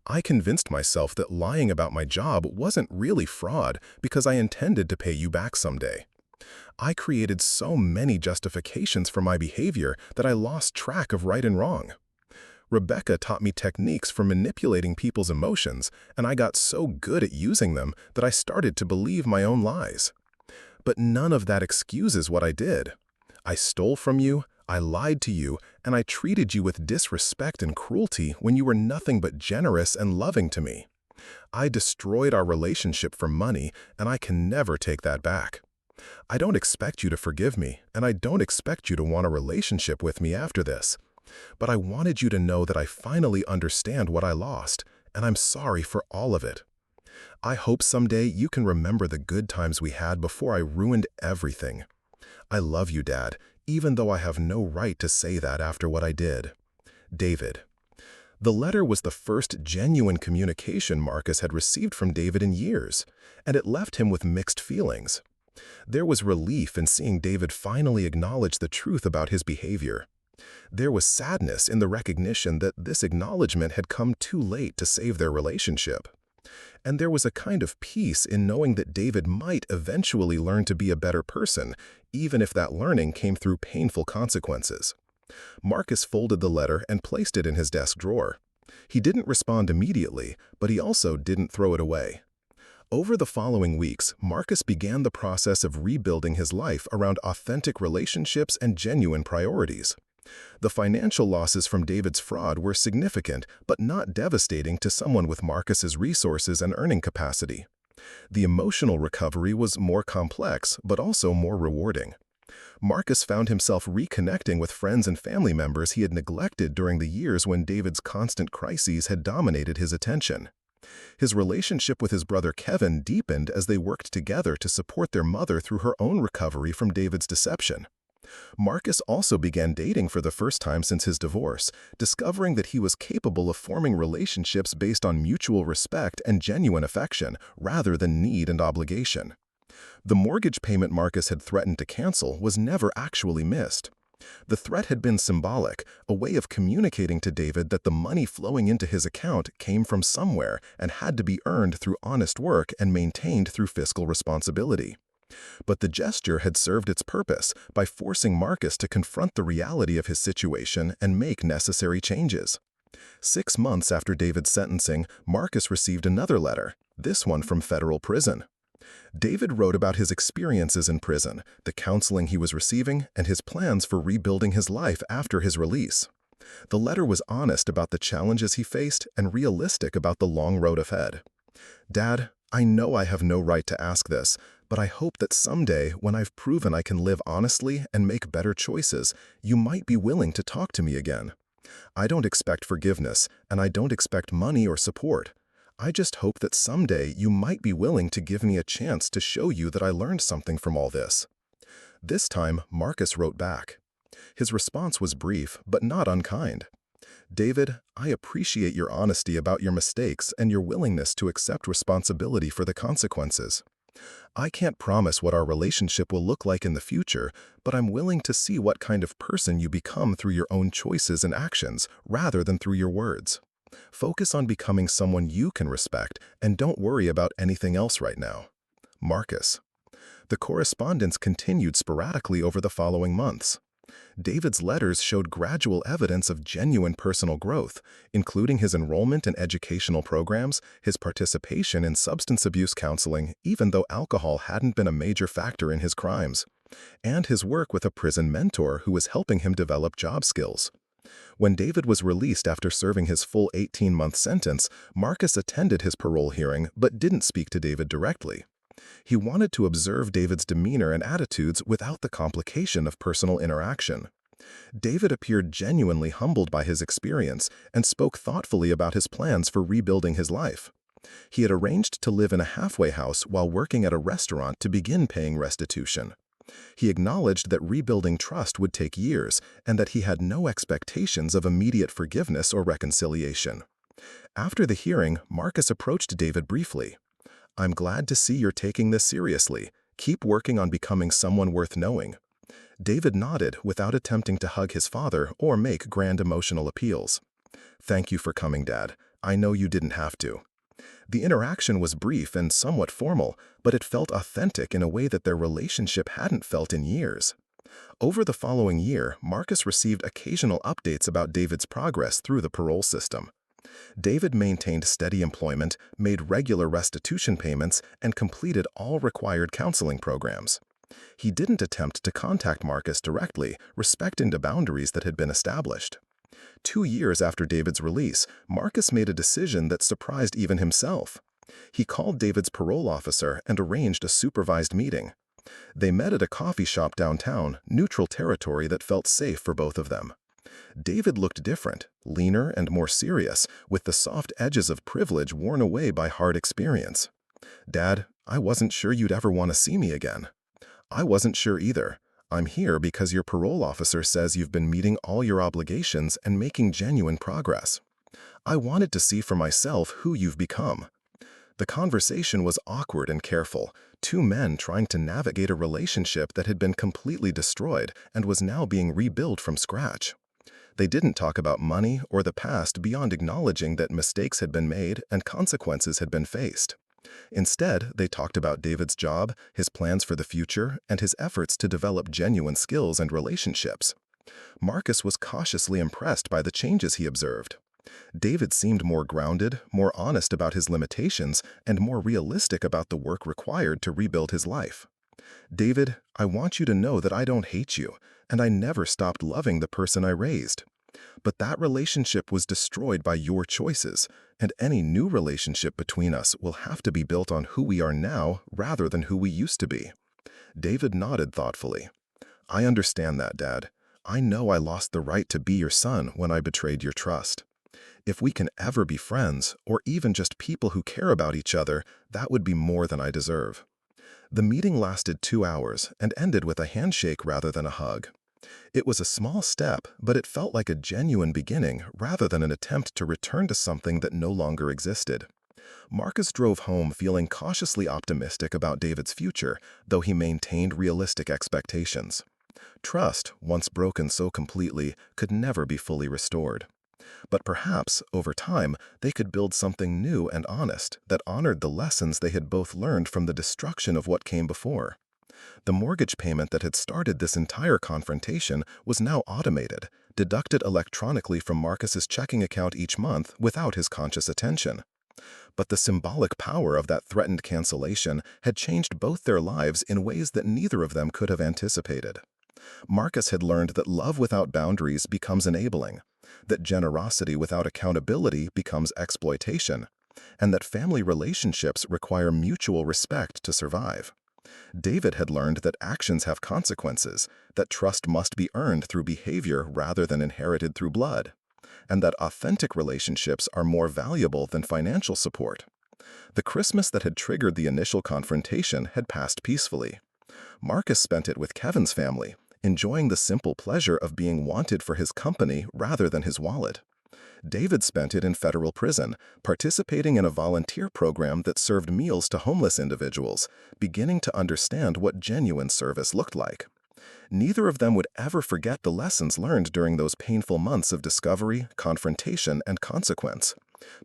S1: I convinced myself that lying about my job wasn't really fraud because I intended to pay you back someday. I created so many justifications for my behavior that I lost track of right and wrong. Rebecca taught me techniques for manipulating people's emotions, and I got so good at using them that I started to believe my own lies. But none of that excuses what I did. I stole from you, I lied to you, and I treated you with disrespect and cruelty when you were nothing but generous and loving to me. I destroyed our relationship for money, and I can never take that back. I don't expect you to forgive me, and I don't expect you to want a relationship with me after this. But I wanted you to know that I finally understand what I lost, and I'm sorry for all of it. I hope someday you can remember the good times we had before I ruined everything. I love you, Dad, even though I have no right to say that after what I did. David. The letter was the first genuine communication Marcus had received from David in years, and it left him with mixed feelings. There was relief in seeing David finally acknowledge the truth about his behavior. There was sadness in the recognition that this acknowledgement had come too late to save their relationship. And there was a kind of peace in knowing that David might eventually learn to be a better person, even if that learning came through painful consequences. Marcus folded the letter and placed it in his desk drawer. He didn't respond immediately, but he also didn't throw it away. Over the following weeks, Marcus began the process of rebuilding his life around authentic relationships and genuine priorities. The financial losses from David's fraud were significant, but not devastating to someone with Marcus's resources and earning capacity. The emotional recovery was more complex, but also more rewarding. Marcus found himself reconnecting with friends and family members he had neglected during the years when David's constant crises had dominated his attention. His relationship with his brother Kevin deepened as they worked together to support their mother through her own recovery from David's deception. Marcus also began dating for the first time since his divorce, discovering that he was capable of forming relationships based on mutual respect and genuine affection, rather than need and obligation. The mortgage payment Marcus had threatened to cancel was never actually missed. The threat had been symbolic, a way of communicating to David that the money flowing into his account came from somewhere and had to be earned through honest work and maintained through fiscal responsibility. But the gesture had served its purpose by forcing Marcus to confront the reality of his situation and make necessary changes. 6 months after David's sentencing, Marcus received another letter, this one from federal prison. David wrote about his experiences in prison, the counseling he was receiving, and his plans for rebuilding his life after his release. The letter was honest about the challenges he faced and realistic about the long road ahead. Dad, I know I have no right to ask this, but I hope that someday, when I've proven I can live honestly and make better choices, you might be willing to talk to me again. I don't expect forgiveness, and I don't expect money or support. I just hope that someday you might be willing to give me a chance to show you that I learned something from all this. This time, Marcus wrote back. His response was brief, but not unkind. David, I appreciate your honesty about your mistakes and your willingness to accept responsibility for the consequences. I can't promise what our relationship will look like in the future, but I'm willing to see what kind of person you become through your own choices and actions, rather than through your words. Focus on becoming someone you can respect, and don't worry about anything else right now. Marcus. The correspondence continued sporadically over the following months. David's letters showed gradual evidence of genuine personal growth, including his enrollment in educational programs, his participation in substance abuse counseling, even though alcohol hadn't been a major factor in his crimes, and his work with a prison mentor who was helping him develop job skills. When David was released after serving his full 18-month sentence, Marcus attended his parole hearing but didn't speak to David directly. He wanted to observe David's demeanor and attitudes without the complication of personal interaction. David appeared genuinely humbled by his experience and spoke thoughtfully about his plans for rebuilding his life. He had arranged to live in a halfway house while working at a restaurant to begin paying restitution. He acknowledged that rebuilding trust would take years and that he had no expectations of immediate forgiveness or reconciliation. After the hearing, Marcus approached David briefly. I'm glad to see you're taking this seriously. Keep working on becoming someone worth knowing. David nodded without attempting to hug his father or make grand emotional appeals. Thank you for coming, Dad.
S2: I know you didn't have to." The interaction was brief and somewhat formal, but it felt authentic in a way that their relationship hadn't felt in years. Over the following year, Marcus received occasional updates about David's progress through the parole system. David maintained steady employment, made regular restitution payments, and completed all required counseling programs. He didn't attempt to contact Marcus directly, respecting the boundaries that had been established. 2 years after David's release, Marcus made a decision that surprised even himself. He called David's parole officer and arranged a supervised meeting. They met at a coffee shop downtown, neutral territory that felt safe for both of them. David looked different, leaner and more serious, with the soft edges of privilege worn away by hard experience. "Dad, I wasn't sure you'd ever want to see me again." "I wasn't sure either. I'm here because your parole officer says you've been meeting all your obligations and making genuine progress. I wanted to see for myself who you've become." The conversation was awkward and careful, two men trying to navigate a relationship that had been completely destroyed and was now being rebuilt from scratch. They didn't talk about money or the past beyond acknowledging that mistakes had been made and consequences had been faced. Instead, they talked about David's job, his plans for the future, and his efforts to develop genuine skills and relationships. Marcus was cautiously impressed by the changes he observed. David seemed more grounded, more honest about his limitations, and more realistic about the work required to rebuild his life. "David, I want you to know that I don't hate you, and I never stopped loving the person I raised. But that relationship was destroyed by your choices, and any new relationship between us will have to be built on who we are now rather than who we used to be." David nodded thoughtfully. "I understand that, Dad. I know I lost the right to be your son when I betrayed your trust. If we can ever be friends, or even just people who care about each other, that would be more than I deserve." The meeting lasted 2 hours and ended with a handshake rather than a hug. It was a small step, but it felt like a genuine beginning rather than an attempt to return to something that no longer existed. Marcus drove home feeling cautiously optimistic about David's future, though he maintained realistic expectations. Trust, once broken so completely, could never be fully restored. But perhaps, over time, they could build something new and honest that honored the lessons they had both learned from the destruction of what came before. The mortgage payment that had started this entire confrontation was now automated, deducted electronically from Marcus's checking account each month without his conscious attention. But the symbolic power of that threatened cancellation had changed both their lives in ways that neither of them could have anticipated. Marcus had learned that love without boundaries becomes enabling, that generosity without accountability becomes exploitation, and that family relationships require mutual respect to survive. David had learned that actions have consequences, that trust must be earned through behavior rather than inherited through blood, and that authentic relationships are more valuable than financial support. The Christmas that had triggered the initial confrontation had passed peacefully. Marcus spent it with Kevin's family, enjoying the simple pleasure of being wanted for his company rather than his wallet. David spent it in federal prison, participating in a volunteer program that served meals to homeless individuals, beginning to understand what genuine service looked like. Neither of them would ever forget the lessons learned during those painful months of discovery, confrontation, and consequence.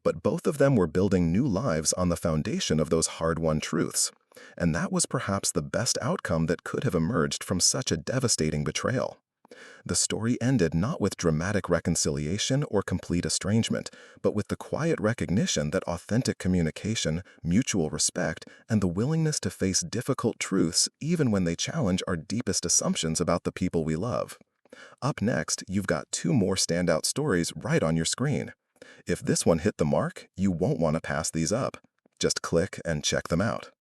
S2: But both of them were building new lives on the foundation of those hard-won truths. And that was perhaps the best outcome that could have emerged from such a devastating betrayal. The story ended not with dramatic reconciliation or complete estrangement, but with the quiet recognition that authentic communication, mutual respect, and the willingness to face difficult truths even when they challenge our deepest assumptions about the people we love. Up next, you've got 2 more standout stories right on your screen. If this one hit the mark, you won't want to pass these up. Just click and check them out.